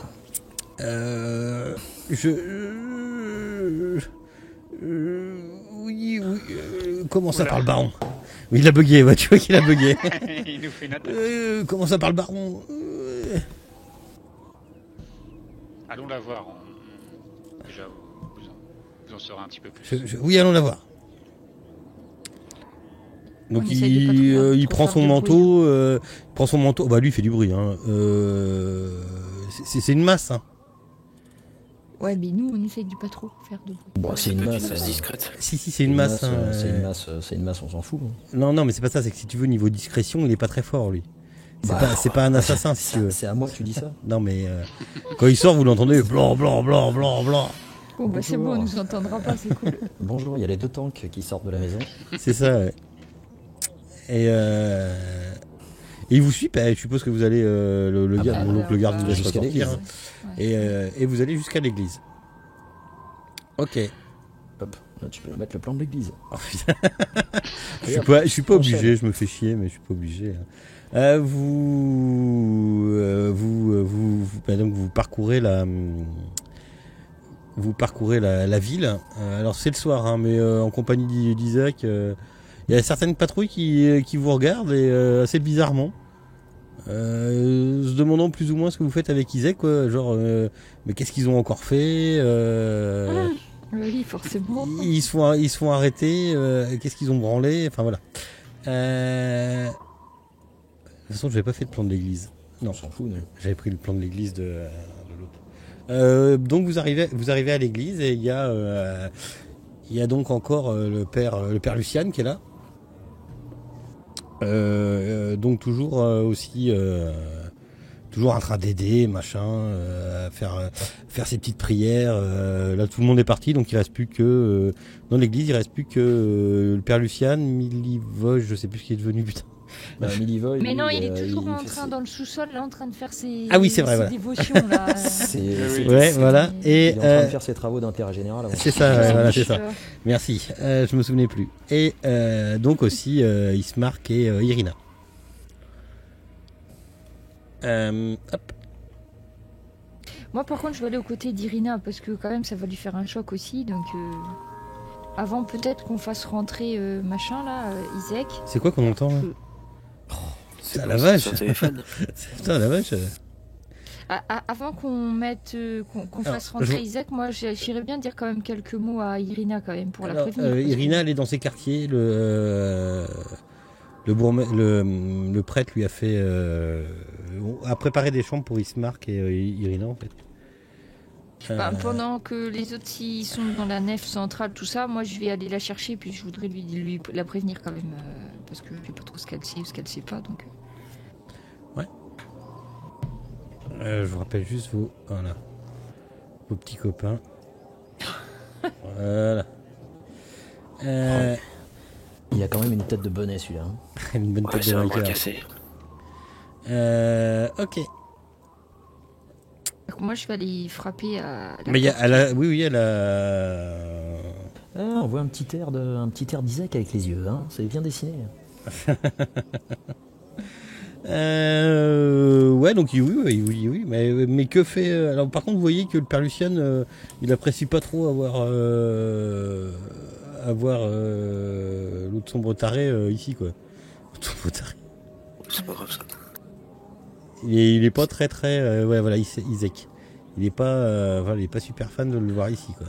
Oui, comment ça par le baron? Oui, il a bugué, ouais, tu vois qu'il a bugué. Il nous fait une attaque. Comment ça par le baron? Allons la voir. Déjà, vous en saurez un petit peu plus. Oui, allons la voir. Donc On essaye de pas trop il prend faire son de manteau, bah lui il fait du bruit, hein. C'est une masse, hein. Ouais, mais nous, on essaye de pas trop faire de bruit. Bon, c'est une masse. discrète. Si, c'est une masse. Hein. C'est une masse, on s'en fout. Hein. Non, mais c'est pas ça, c'est que si tu veux, niveau discrétion, il est pas très fort, lui. C'est pas un assassin, si tu veux. C'est à moi que tu dis ça. Non, mais quand il sort, vous l'entendez, blanc. Bon, bah c'est bon, on nous entendra pas, c'est cool. Bonjour, il y a les 2 tanks qui sortent de la maison. C'est ça, ouais. Et il vous suit, bah, je suppose que vous allez, le garde, donc le garde vous laisse jusqu'à sortir, l'église. hein. Et vous allez jusqu'à l'église. Ok. Hop, là, tu peux mettre le plan de l'église. Oh, putain. je suis pas obligé, je me fais chier, mais je suis pas obligé. Hein. Donc vous parcourez la ville. Alors c'est le soir, hein, mais en compagnie d'Isaac, il y a certaines patrouilles qui vous regardent et assez bizarrement, se demandant plus ou moins ce que vous faites avec Isaac, quoi. Genre, mais qu'est-ce qu'ils ont encore fait Oui, forcément. Ils se font arrêter. Qu'est-ce qu'ils ont branlé? Enfin voilà. De toute façon, j'avais pas fait le plan de l'église. Non, On s'en fout, nous. j'avais pris le plan de l'église de l'autre. Donc vous arrivez à l'église et il y a donc encore le père Lucian qui est là. Donc toujours aussi toujours en train d'aider, machin, faire ses petites prières. Là, tout le monde est parti, donc il reste plus que dans l'église, il reste plus que le père Lucian, Milivoje, je sais plus ce qu'il est devenu, putain. Milivoje, Mais non, lui, il est toujours il en fait train ses- dans le sous-sol, là, en train de faire ses, Ah oui, c'est vrai, ses voilà. dévotions, là. Ouais, voilà. Et Il est en train de faire ses travaux d'intérêt général. Avant. c'est ça, ouais, voilà, c'est ça. Euh, Merci. Je me souvenais plus. Et donc aussi Ismark et Irina. Hop. Moi, par contre, je vais aller aux côtés d'Irina, parce que quand même, ça va lui faire un choc aussi, donc... Avant, peut-être qu'on fasse rentrer machin, là, Isaac. C'est quoi qu'on entend là? C'est Ah, bon, la c'est vache. son téléphone. Putain, la vache. Avant qu'on mette, qu'on fasse Alors, rentrer Isaac, moi, j'irais bien dire quand même quelques mots à Irina, quand même, pour la Alors, prévenir. parce que- Irina, elle est dans ses quartiers. Le prêtre lui a fait a préparé des chambres pour Ismark et Irina en fait. Bah, pendant que les autres, s'ils sont dans la nef centrale, tout ça, moi, je vais aller la chercher, puis je voudrais lui la prévenir quand même, parce que je sais pas trop ce qu'elle sait ou ce qu'elle sait pas, donc... Je vous rappelle juste vos petits copains. Voilà. Il a quand même une tête de bonnet, celui-là. Hein. Une bonne Ouais, tête c'est de un bras vainqueur. cassé. Ok. Donc, moi, je vais aller frapper à la Mais porte. oui, elle a. Ah, on voit un petit air d'Isaac avec les yeux. Hein. C'est bien dessiné. Ouais, donc oui, mais que fait alors par contre, vous voyez que le père Lucien, il apprécie pas trop avoir l'autre sombre taré ici, quoi. L'autre sombre taré. C'est pas grave ça. Il est pas très ouais, voilà, Isaac. Il est pas voilà, il est pas super fan de le voir ici, quoi.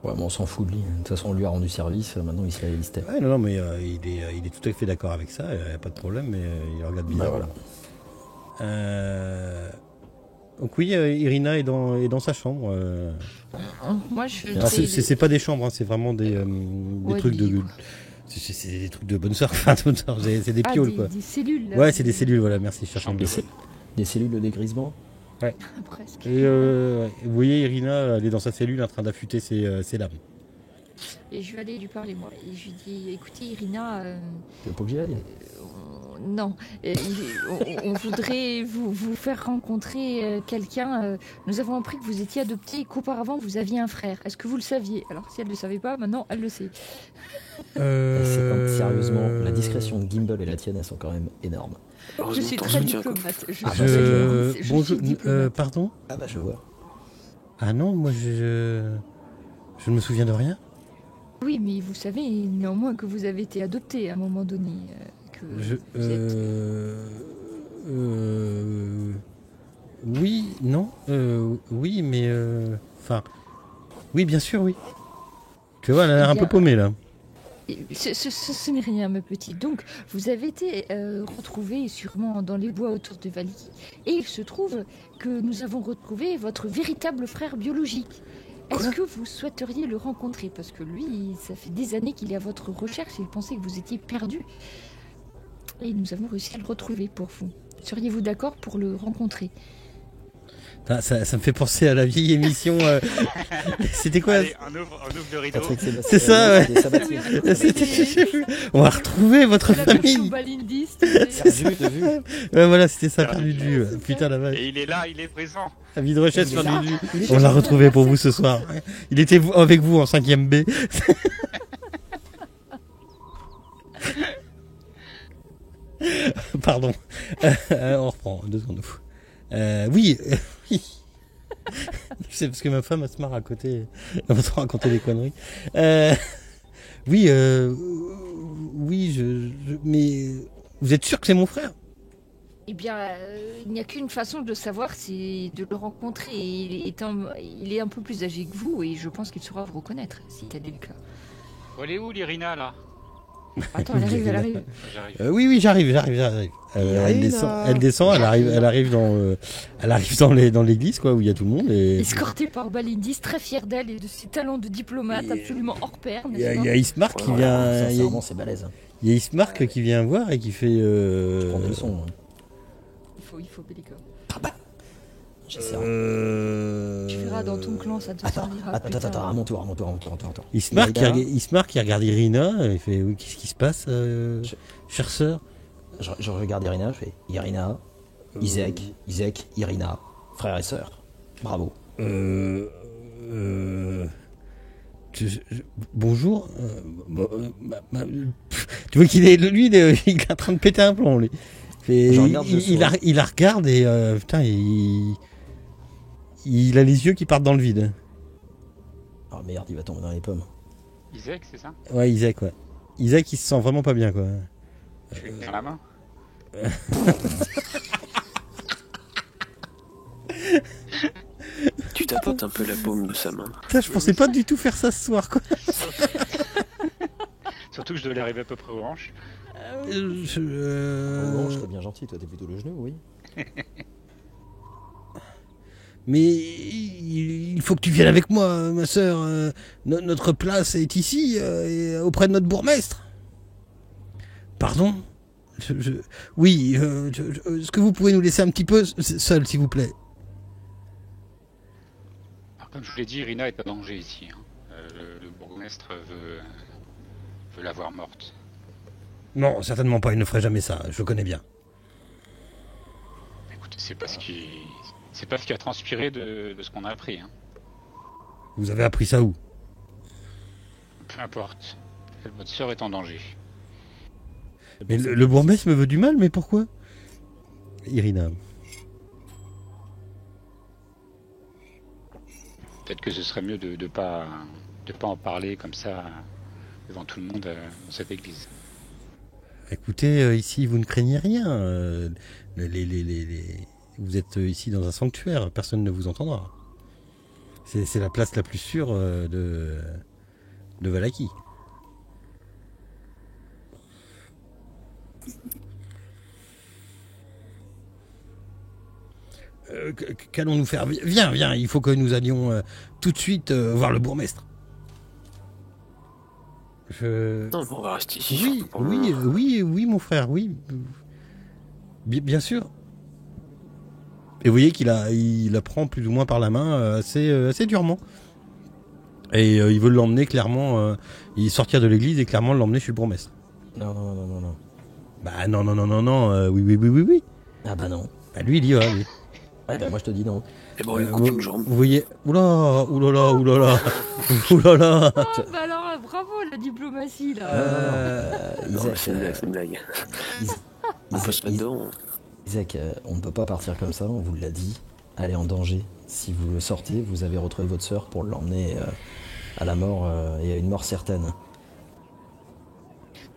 Ouais, mais on s'en fout de lui. De toute façon, on lui a rendu service. Maintenant, il se tait. Ouais, non, mais il est tout à fait d'accord avec ça. Y a pas de problème, mais il regarde bizarre. Bah, voilà. Donc oui, Irina est dans sa chambre. Moi, je Alors, c'est pas des chambres, hein, c'est vraiment des Ouais, trucs des- de. C'est des trucs de bonne soeur. Enfin, de bonne soeur, c'est des pioles, quoi. des cellules, là. Ouais, c'est des cellules, voilà, merci, je cherche un Chambre peu. de Des cellules de dégrisement. Presque. Et vous voyez, Irina, elle est dans sa cellule en train d'affûter ses lames. Et je vais aller lui parler, moi. Et je lui dis, écoutez, Irina, Tu veux pas que j'y aille? non, on voudrait vous faire rencontrer quelqu'un. Nous avons appris que vous étiez adopté et qu'auparavant vous aviez un frère. Est-ce que vous le saviez? Alors, si elle ne le savait pas, maintenant elle le sait. Sérieusement, la discrétion de Gimbal et la tienne, elles sont quand même énormes. Je Heureusement suis ton très soutien, quoi. diplomate. Bonjour, suis diplomate. pardon? Ah bah je vois. Ah non, moi je ne me souviens de rien. Oui, mais vous savez néanmoins que vous avez été adopté à un moment donné. Que vous êtes... Oui, non, oui, mais enfin, oui, bien sûr, oui. Tu vois, elle a l'air un peu paumée là. Ce n'est rien, ma petite. Donc, vous avez été retrouvé sûrement dans les bois autour de Vali. Et il se trouve que nous avons retrouvé votre véritable frère biologique. Est-ce que vous souhaiteriez le rencontrer? Parce que lui, ça fait des années qu'il est à votre recherche et il pensait que vous étiez perdu. Et nous avons réussi à le retrouver pour vous. Seriez-vous d'accord pour le rencontrer? Ça me fait penser à la vieille émission. C'était quoi? Allez, on ouvre le rideau. Patrick Sébastien, C'est ça, ouais. des Sabatiers. On va retrouver votre La version famille. balindiste. Perdu de vue. Ouais, voilà, c'était ça, perdu de vue. Putain, la vache. Et il est là, il est présent. Avis de recherche, Il est perdu de là. vue. On l'a retrouvé pour vous ce soir. Il était avec vous en 5ème B. Pardon. On reprend, 2 secondes. Oui. Oui. C'est parce que ma femme elle se marre à côté. Elle va te raconter des conneries. Oui, oui, mais vous êtes sûr que c'est mon frère? Eh bien, il n'y a qu'une façon de savoir, c'est de le rencontrer. Il est un peu plus âgé que vous et je pense qu'il saura vous reconnaître, si tel est le cas. Elle est où l'Irina là? Attends, elle arrive. J'arrive. Oui, j'arrive. Elle descend, elle arrive dans l'église, quoi, où il y a tout le monde. Et Escortée par Balindis, très fière d'elle et de ses talents de diplomate absolument hors pair, il n'est-ce y pas a Ismark qui vient. Sincèrement, c'est balèze. Il y a Ismark qui vient voir et qui fait. Je prends des leçons. Hein. Il faut Bellico. J'essaie. Tu verras dans ton clan, ça te servira plus tard. Attends, à mon tour. Ismark Irina. qui regarde Irina, il fait oui, qu'est-ce qui se passe, chère sœur? Je regarde Irina, je fais Irina, Isaac, Irina, frère et sœur. Bravo. Bonjour. Tu vois qu'il est lui, il est en train de péter un plomb, lui. Je regarde Il la regarde et putain, il a les yeux qui partent dans le vide. Oh merde, il va tomber dans les pommes. Isaac, c'est ça? Ouais, Isaac, ouais. Isaac, il se sent vraiment pas bien, quoi. Je vais tenir la main. Tu tapotes un peu la paume de sa main. Putain, je pensais pas du tout faire ça ce soir, quoi. Surtout que je devais arriver à peu près aux hanches. Oh, je serais bien gentil, toi t'es plutôt le genou, oui. Mais il faut que tu viennes avec moi, ma sœur. Notre place est ici, auprès de notre bourgmestre. Pardon? Oui, est-ce que vous pouvez nous laisser un petit peu seul, s'il vous plaît? Alors, comme je vous l'ai dit, Irina est en danger ici. Hein. Le bourgmestre veut la voir morte. Non, certainement pas, il ne ferait jamais ça, je le connais bien. Écoutez, c'est pas ce qui a transpiré de ce qu'on a appris. Hein. Vous avez appris ça où? Peu importe. Votre sœur est en danger. Mais le bourgmestre me veut du mal, mais pourquoi? Irina. Peut-être que ce serait mieux de pas en parler comme ça devant tout le monde dans cette église. Écoutez, ici vous ne craignez rien. Vous êtes ici dans un sanctuaire, personne ne vous entendra. C'est la place la plus sûre de Vallaki. Qu'allons-nous faire? Viens, il faut que nous allions tout de suite voir le bourgmestre. Non, on va rester ici. Oui, mon frère, oui. Bien sûr. Et vous voyez qu'il la prend plus ou moins par la main assez durement. Et il veut l'emmener clairement, il sortir de l'église et clairement l'emmener chez le bourgmestre. Non. Bah non, oui. Ah bah non. Bah lui, il y va, lui. Ouais, bah moi je te dis non. Et bon, il coupe une jambe. Vous voyez, oulala. Oh, bah alors, bravo la diplomatie là. Non, Isaac, c'est une blague. On peut se mettre dedans. Isaac, on ne peut pas partir comme ça, on vous l'a dit. Elle est en danger. Si vous le sortez, vous avez retrouvé votre sœur pour l'emmener à la mort et à une mort certaine.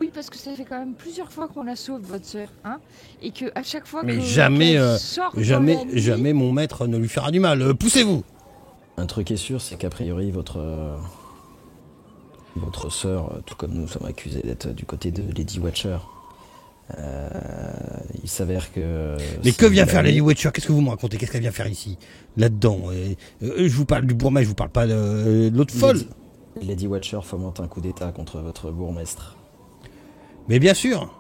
Oui, parce que ça fait quand même plusieurs fois qu'on la sauve, votre sœur, hein, et que à chaque fois Mais que jamais, qu'elle sort dans la nuit- jamais mon maître ne lui fera du mal. Poussez-vous. Un truc est sûr, c'est qu'a priori votre sœur, tout comme nous sommes accusés d'être du côté de Lady Watcher, il s'avère que... Mais que vient faire Lady Watcher? Qu'est-ce que vous me racontez? Qu'est-ce qu'elle vient faire ici, là-dedans? Je vous parle du bourgmestre, je vous parle pas de l'autre folle. Lady Watcher fomente un coup d'état contre votre bourgmestre. Mais bien sûr.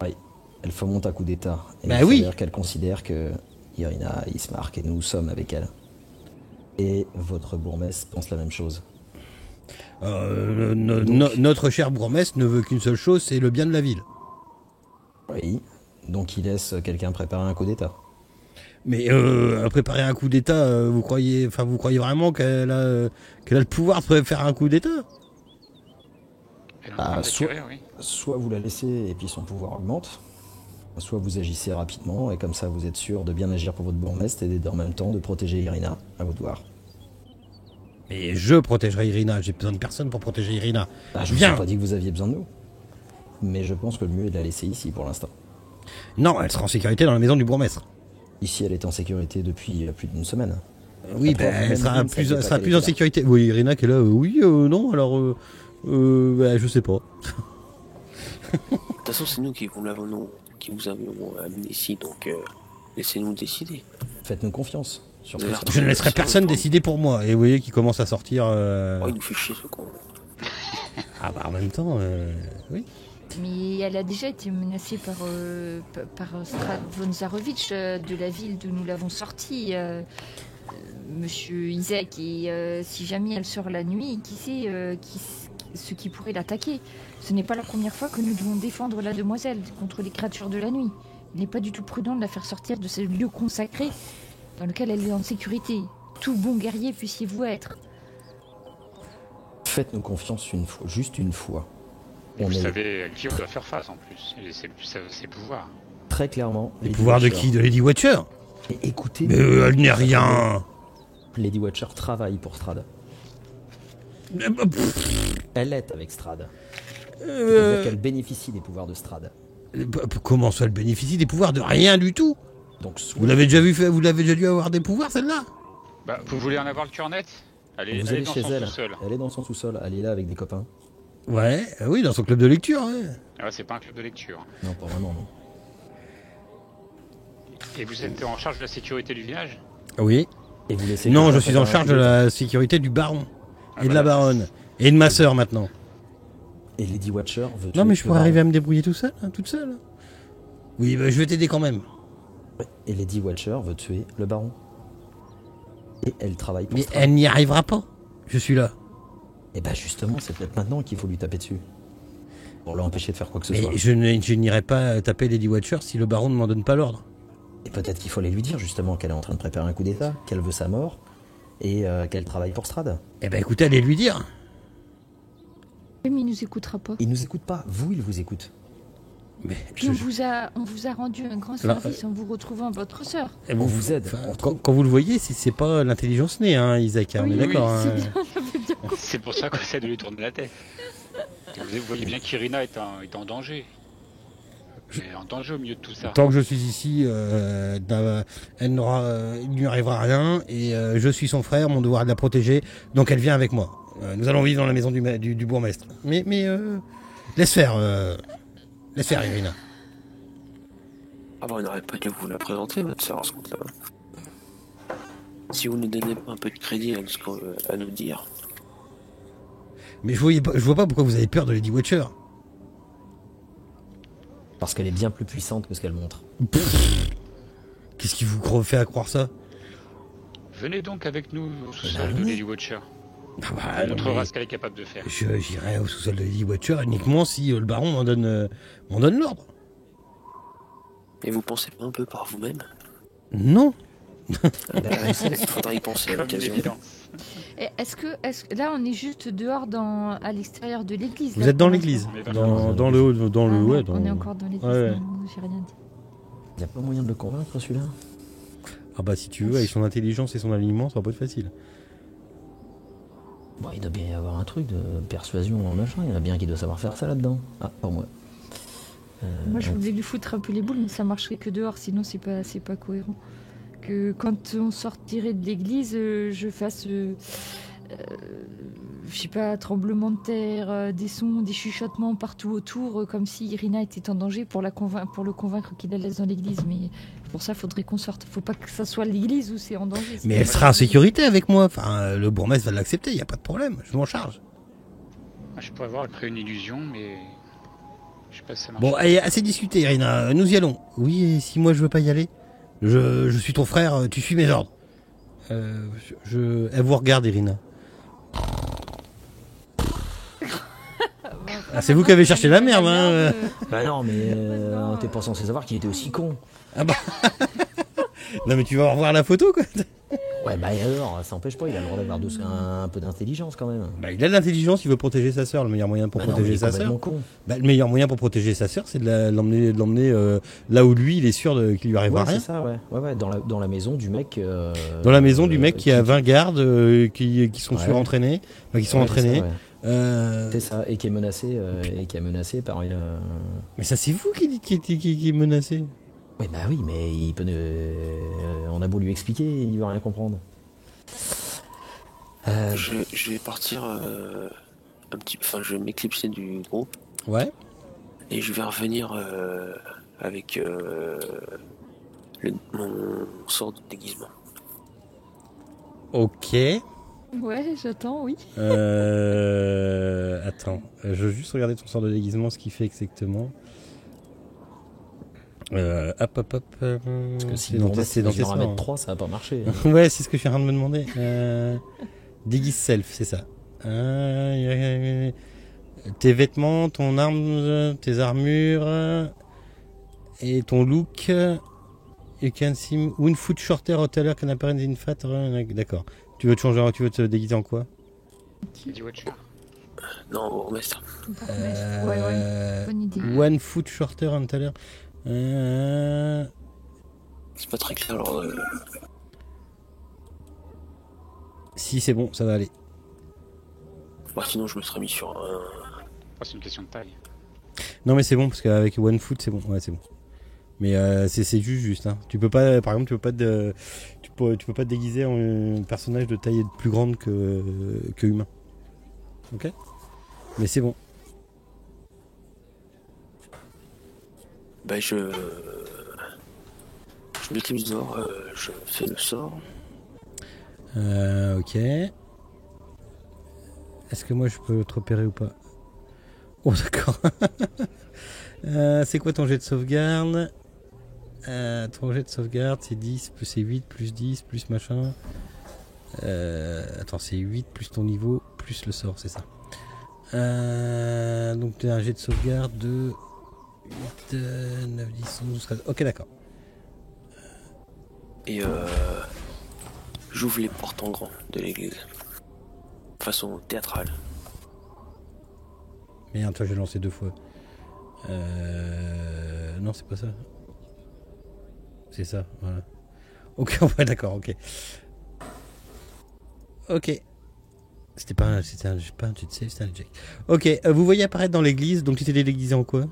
Oui, elle fomente un coup d'état. Et Bah il oui. s'avère qu'elle considère que Irina Ismark, et nous sommes avec elle. Et votre bourgmestre pense la même chose. Notre cher bourgmestre ne veut qu'une seule chose, c'est le bien de la ville. Oui, donc il laisse quelqu'un préparer un coup d'État. Mais préparer un coup d'État, vous croyez vraiment qu'elle a le pouvoir de faire un coup d'État? Elle est en train de soit, tirer, oui. soit vous la laissez et puis son pouvoir augmente, soit vous agissez rapidement et comme ça vous êtes sûr de bien agir pour votre bourgmestre et en même temps de protéger Irina, à vous de voir. Mais je protégerai Irina, j'ai besoin de personne pour protéger Irina. Je vous ai pas dit que vous aviez besoin de nous, mais je pense que le mieux est de la laisser ici pour l'instant. Non, elle sera en sécurité dans la maison du bourgmestre. Ici elle est en sécurité depuis plus d'une semaine. Oui, elle sera plus en sécurité. Oui, Irina qui est là, non, alors, je sais pas. De toute façon, c'est nous qui vous avons amené ici, donc laissez-nous décider. Faites-nous confiance. Sur Je ne laisserai personne décider pour moi. Et vous voyez qu'il commence à sortir... Oh, il nous fait chier ce con. Ah bah en même temps, oui. Mais elle a déjà été menacée par Strad von Zarovitch de la ville d'où nous l'avons sortie, Monsieur Isaac. Et si jamais elle sort la nuit, qui sait ce qui pourrait l'attaquer. Ce n'est pas la première fois que nous devons défendre la demoiselle contre les créatures de la nuit. Il n'est pas du tout prudent de la faire sortir de ce lieu consacré dans lequel elle est en sécurité. Tout bon guerrier puissiez-vous être. Faites-nous confiance une fois, juste une fois. Et vous savez à qui on doit faire face en plus, et ses pouvoirs. Très clairement. Les pouvoirs de qui? De Lady Watcher? Et écoutez... Mais elle n'est rien. Lady Watcher travaille pour Strad. Elle est avec Strad. C'est-à-dire qu'elle bénéficie des pouvoirs de Strad. Comment ça, elle bénéficie des pouvoirs de rien du tout? Donc, Vous l'avez déjà dû avoir des pouvoirs, celle-là? Bah, vous voulez en avoir le cœur net? Allez, vous allez allez dans chez son elle. sous-sol. Elle est dans son sous-sol. Elle est là avec des copains. Ouais, oui, dans son club de lecture. Ouais. Ah, c'est pas un club de lecture. Non, pas vraiment, non. Et vous êtes en charge de la sécurité du village? Oui. Et vous laissez Non, je quelqu'un suis en préparer charge un de coup la sécurité du baron. Ah, Et de la baronne. Et de ma sœur maintenant. d'État. Et Lady Watcher veut Non, mais je tuer pourrais le arriver à baron. me débrouiller tout seul, toute seule. Oui, bah, je vais t'aider quand même. Et Lady Watcher veut tuer le baron. Et elle travaille pour Mais Strad. elle n'y arrivera pas. Je suis là. Et bah justement, c'est peut-être maintenant qu'il faut lui taper dessus. Pour l'empêcher de faire quoi que ce Mais soit. je n'irai pas taper Lady Watcher si le baron ne m'en donne pas l'ordre. Et peut-être qu'il faut aller lui dire justement qu'elle est en train de préparer un coup d'État, qu'elle veut sa mort, et qu'elle travaille pour Strad. Eh ben écoutez, allez lui dire. Oui, mais il nous écoutera pas. Il nous écoute pas, vous il vous écoute. Mais Puis on vous a rendu un grand service en vous retrouvant votre sœur. Eh, On vous aide. Quand vous le voyez, c'est pas l'intelligence née, hein, Isaac. On Oui, est d'accord. c'est hein. bien, j'avais bien compris. C'est pour ça qu'on essaie de lui tourner la tête. Et vous voyez bien qu'Irina est en danger. Elle est en danger au milieu de tout ça. Tant que je suis ici, il ne lui arrivera rien. Et je suis son frère, mon devoir est de la protéger. Donc elle vient avec moi. Nous allons vivre dans la maison du bourgmestre. Mais laisse faire, Irina. Ah bah on n'aurait pas dû vous la présenter, votre sœur, à ce compte-là. Si vous ne donnez pas un peu de crédit à ce qu'on à nous dire. Mais je vois pas pourquoi vous avez peur de Lady Watcher. Parce qu'elle est bien plus puissante que ce qu'elle montre. Qu'est-ce qui vous fait à croire ça? Venez donc avec nous au sous-sol de Lady Watcher. Ah On non, montrera mais ce qu'elle est capable de faire. j'irai au sous-sol de Lady Watcher uniquement si le baron m'en donne l'ordre. Et vous pensez pas un peu par vous-même? Non. Il faudra y penser à Comme une l'occasion. évidence. Et est-ce que là on est juste dehors à l'extérieur de l'église? Vous là, êtes dans pour l'église, l'instant dans le haut, Ah, ouais. on est encore dans l'église, Ouais. non, j'ai rien dit. Il n'y a pas moyen de le convaincre celui-là. Ah bah si tu veux, avec son intelligence et son alignement, ça va pas être facile. Bon, il doit bien y avoir un truc de persuasion en machin. Il y en a bien qui doit savoir faire ça là-dedans. Ah, pour moi. Moi je voulais lui foutre un peu les boules, mais ça marcherait que dehors, sinon c'est pas cohérent. Que quand on sortirait de l'église, je fasse, je sais pas, tremblement de terre, des sons, des chuchotements partout autour, comme si Irina était en danger pour le convaincre qu'il la laisse dans l'église. Mais pour ça, faudrait qu'on sorte. Faut pas que ça soit l'église où c'est en danger. Mais elle sera en sécurité avec moi. Enfin, le bourgmestre va l'accepter, y a pas de problème. Je m'en charge. Je pourrais avoir créé une illusion, mais je sais pas si ça marche. Bon, allez, assez discuté, Irina. Nous y allons. Oui, et si moi je veux pas y aller? Je suis ton frère, tu suis mes ordres. Elle vous regarde, Irina. Ah, c'est vous qui avez cherché la merde, hein. Bah non, mais Non. t'es pas censé savoir qu'il était aussi con. Ah bah. Non mais tu vas revoir la photo quoi. Ouais, bah alors, ça n'empêche pas, il a le droit d'avoir un peu d'intelligence quand même. Bah, il a de l'intelligence, il veut protéger sa sœur. Le meilleur moyen pour Bah non, protéger mais il est sa sœur. complètement con. Bah, le meilleur moyen pour protéger sa sœur, c'est de l'emmener là où lui, il est sûr qu'il lui arrivera Ouais, rien. c'est ça, ouais. Ouais, dans la maison du mec. Dans la maison du mec qui a 20 gardes qui sont Ouais. surentraînés, enfin, qui sont Ouais, entraînés. C'est ça, ouais. C'est ça, et qui est menacé par une. Mais ça, c'est vous qui dites qui est menacé. Oui, bah oui, mais il peut on a beau lui expliquer, il veut rien comprendre. Je vais partir enfin, je vais m'éclipser du groupe Ouais. et je vais revenir avec mon sort de déguisement. Ok. Ouais, j'attends, oui. Attends, je veux juste regarder ton sort de déguisement, ce qu'il fait exactement. Hop. Parce que C'est dans tes en mettre sorts. 3, ça va pas marcher. Ouais, c'est ce que je suis en train de me demander. Déguise self, c'est ça. Tes vêtements, ton arme, tes armures et ton look. You can see one foot shorter or taller can apparent in fat. D'accord. Tu veux te déguiser en quoi? Lady Watcher. Non, bourgmestre. Ouais, bonne idée. One foot shorter and taller. C'est pas très clair, alors Si c'est bon, ça va aller. bah, sinon je me serais mis sur un. Oh, c'est une question de taille. Non mais c'est bon parce qu'avec one foot c'est bon. Ouais c'est bon. Mais c'est juste. Hein. Tu peux pas, par exemple, tu peux pas te déguiser en personnage de taille plus grande que humain. Ok. Mais c'est bon. Bah je m'éclipse dehors, je fais le sort. Ok. Est-ce que moi je peux te repérer ou pas? Oh d'accord. C'est quoi ton jet de sauvegarde? Ton jet de sauvegarde c'est 10 plus c'est 8 plus 10 plus machin. Attends, c'est 8 plus ton niveau plus le sort, c'est ça. Donc tu as un jet de sauvegarde de 8, 9, 10, 11, 13. Ok, d'accord. Et j'ouvre les portes en grand de l'église. Façon théâtrale. Merde, toi j'ai lancé 2 fois. Non, c'est pas ça. C'est ça, voilà. Ok, ouais, d'accord, ok. Ok. C'était un jet de save, c'était un jet. Ok, vous voyez apparaître dans l'église, donc tu t'es déguisé en quoi?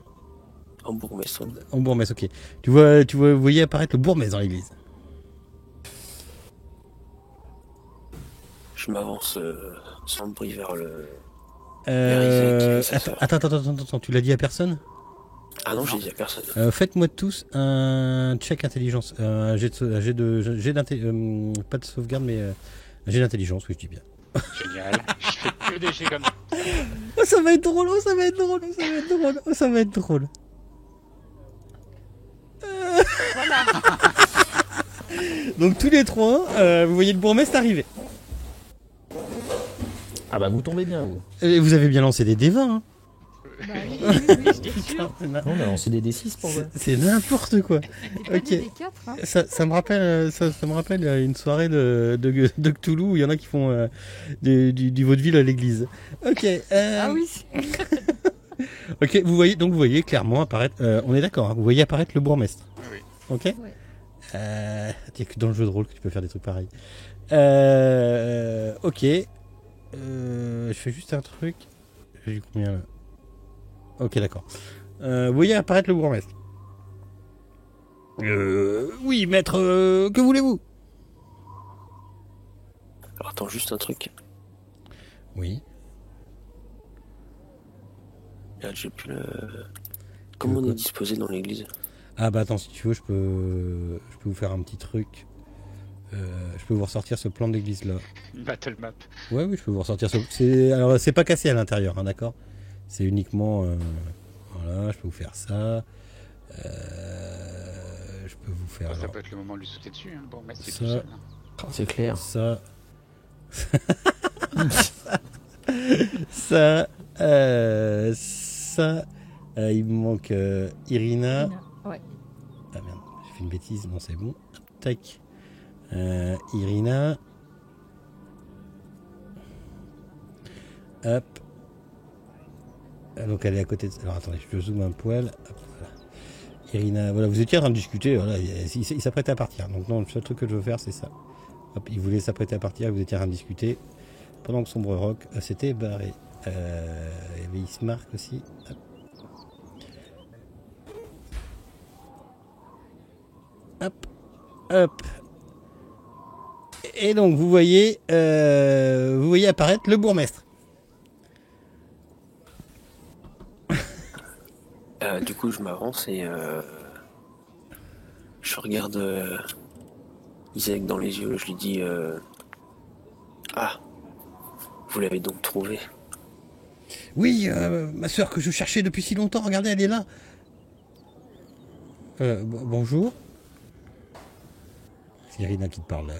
En bourgmestre. En bourgmestre, ok. Vous voyez apparaître le bourgmestre dans l'église. Je m'avance sans bruit vers le. Isaac, Attends, tu l'as dit à personne? Ah non, j'ai dit à personne. Faites-moi tous un check intelligence. Un jet pas de sauvegarde, mais un jet d'intelligence, oui, je dis bien. Génial. Je fais que des jets comme ça. Oh, ça va être drôle, oh, ça va être drôle, oh, ça va être drôle, oh, ça va être drôle. Voilà. Donc tous les trois, vous voyez le bourgmestre arriver. Ah bah vous tombez bien, vous. Et vous avez bien lancé des D20, hein. Bah oui, j'étais sûre. Non, on a lancé des D6 pour vrai. C'est n'importe quoi. T'es pas Ok. des 4, hein. Ça me rappelle une soirée de Cthulhu où il y en a qui font du vaudeville à l'église. Ok. Ah oui. Ok, vous voyez clairement apparaître. On est d'accord, hein, vous voyez apparaître le bourgmestre. Oui. Ok. Ouais. Il n'y a que dans le jeu de rôle que tu peux faire des trucs pareils. Ok. Je fais juste un truc. J'ai eu combien là? Ok, d'accord. Vous voyez apparaître le bourgmestre. Oui, maître, que voulez-vous? Alors attends, juste un truc. Oui. Là, j'ai plus le. Comment on quoi est disposé dans l'église? Ah bah attends, si tu veux, je peux vous faire un petit truc. Je peux vous ressortir ce plan d'église là. Battle map. Ouais, oui, je peux vous ressortir ce. Alors, c'est pas cassé à l'intérieur, hein, d'accord. C'est uniquement. Voilà, je peux vous faire ça. Je je peux vous faire? Ça Alors, peut être le moment de lui sauter dessus. Hein. Bon, mais c'est Ça- tout seul. Hein. Oh, c'est clair. ça, ça, il me manque Irina. Ouais. Ah merde, j'ai fait une bêtise, non c'est bon. Tac. Irina. Hop. Donc elle est à côté de... Alors attendez, je zoome un poil. Hop, voilà. Irina, voilà, vous étiez en train de discuter, voilà, il s'apprêtait à partir. Donc non, le seul truc que je veux faire c'est ça. Hop, il voulait s'apprêter à partir, vous étiez en train de discuter. Pendant que Sombre Rock s'était barré. Il y avait Ismark aussi. Hop. Hop, hop. Et donc vous voyez apparaître le bourgmestre. Du coup, je m'avance et je regarde Isaac dans les yeux. Je lui dis Ah, vous l'avez donc trouvé? Oui, ma soeur que je cherchais depuis si longtemps, regardez, elle est là. Bonjour. C'est Irina qui te parle là.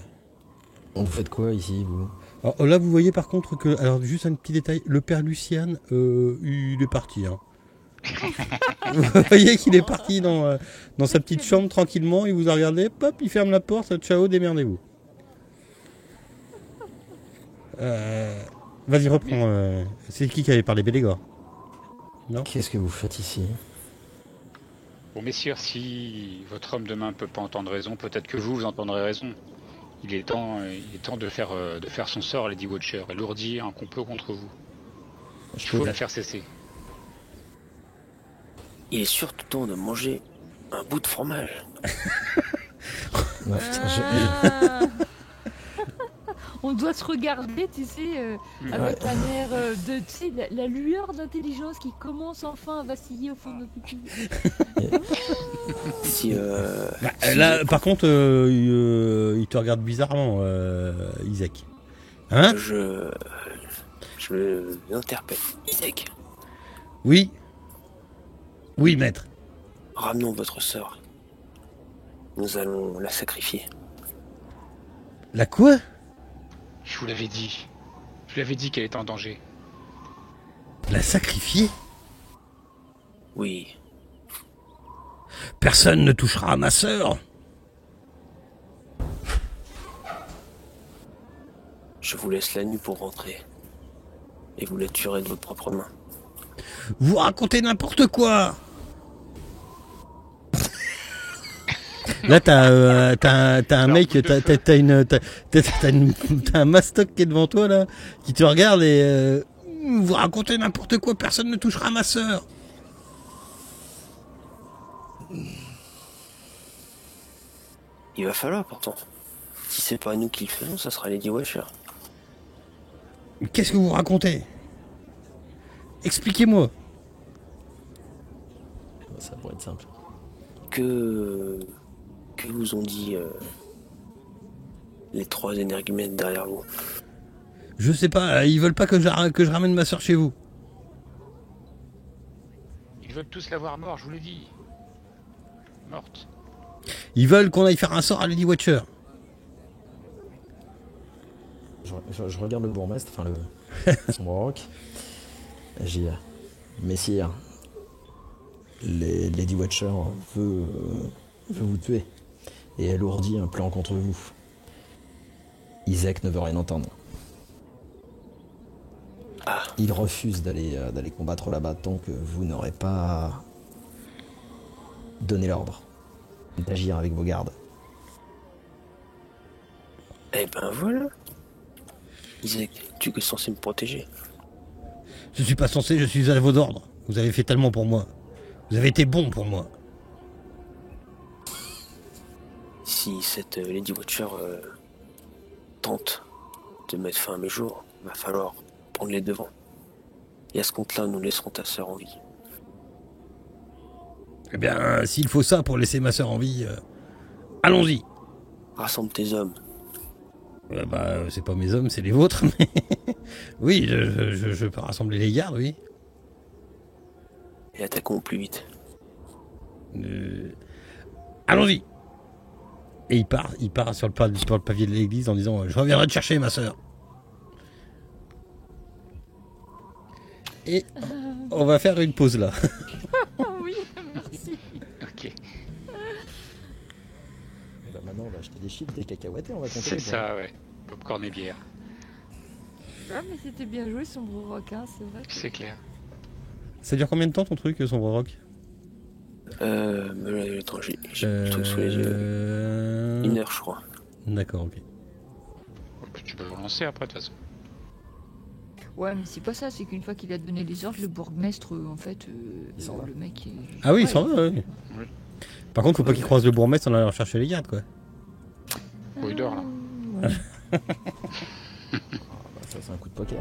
Vous faites quoi ici, vous? Alors, là, vous voyez par contre que... Alors, juste un petit détail. Le père Lucien, il est parti. Hein. Vous voyez qu'il est parti dans sa petite chambre tranquillement. Il vous a regardé. Hop, il ferme la porte. Ciao, démerdez-vous. Vas-y, reprends. C'est qui avait parlé? Bélégor? Non? Qu'est-ce que vous faites ici? Bon, messieurs, si votre homme demain ne peut pas entendre raison, peut-être que vous entendrez raison. Il est temps de faire son sort à Lady Watcher et lourdir un complot contre vous. Il faut la faire cesser. Il est surtout temps de manger un bout de fromage. Ouais, putain, Ah. On doit se regarder, tu sais, avec un air de, tu sais, la lueur d'intelligence qui commence enfin à vaciller au fond de nos pupilles. Si, Là, par contre, il te regarde bizarrement, Isaac. Hein? je l'interpelle. Isaac, Oui. Oui, maître. ramenons votre sœur. Nous allons la sacrifier. La quoi? Je vous l'avais dit. Je lui avais dit qu'elle était en danger. La sacrifier? Oui, Personne ne touchera à ma sœur. je vous laisse la nuit pour rentrer. Et vous la tuerez de votre propre main. Vous racontez n'importe quoi. Là, t'as un mec, t'as un mastoc qui est devant toi là, qui te regarde et vous racontez n'importe quoi. Personne ne touchera à ma sœur. Il va falloir pourtant. Si c'est pas nous qui le faisons, ça sera Lady Watcher. Qu'est-ce que vous racontez? Expliquez-moi. ça pourrait être simple. Que vous ont dit les trois énergumènes derrière vous? Je sais pas, ils veulent pas que je ramène ma sœur chez vous. Ils veulent tous la voir morte, je vous l'ai dit. Morte. Ils veulent qu'on aille faire un sort à Lady Watcher. Je regarde le bourgmestre, enfin le Sombre Rock. J'ai dit, messire, Lady Watcher veut vous tuer et elle ourdit un plan contre vous. Isaac ne veut rien entendre. Il refuse d'aller combattre là-bas tant que vous n'aurez pas donné l'ordre d'agir avec vos gardes. Eh ben voilà. Isaac, tu es censé me protéger. Je suis pas censé, je suis à vos ordres. Vous avez fait tellement pour moi. Vous avez été bon pour moi. Si cette Lady Watcher tente de mettre fin à mes jours, va falloir prendre les devants. Et à ce compte-là, nous laisserons ta sœur en vie. Eh bien, s'il faut ça pour laisser ma sœur en vie, allons-y. Rassemble tes hommes. C'est pas mes hommes, c'est les vôtres. Mais oui, je peux rassembler les gardes, oui. Et attaquons au plus vite. Allons-y. Et il part sur le pavé de l'église en disant je reviendrai te chercher, ma sœur. Et on va faire une pause là. Oui, merci. Ok. Bah maintenant, on va acheter des chips, des cacahuètes et on va compter. C'est ça, ouais. Popcorn et bière. Ah, mais c'était bien joué, Sombre Rock, hein, c'est vrai. C'est clair. Ça dure combien de temps ton truc, Sombre Rock? Attends, j'ai le truc sous les yeux. 1 heure, je crois. D'accord, ok. Tu peux relancer après, de toute façon. Ouais, mais c'est pas ça, c'est qu'une fois qu'il a donné les ordres, le bourgmestre, en fait, Il s'en va. le mec est... Ah oui, il Ouais, s'en va, oui. Oui. Par contre, faut pas qu'il croise le bourgmestre en allant chercher les gardes, quoi. Oh, il dort, là. Ouais. Ah, bah, ça, c'est un coup de poker.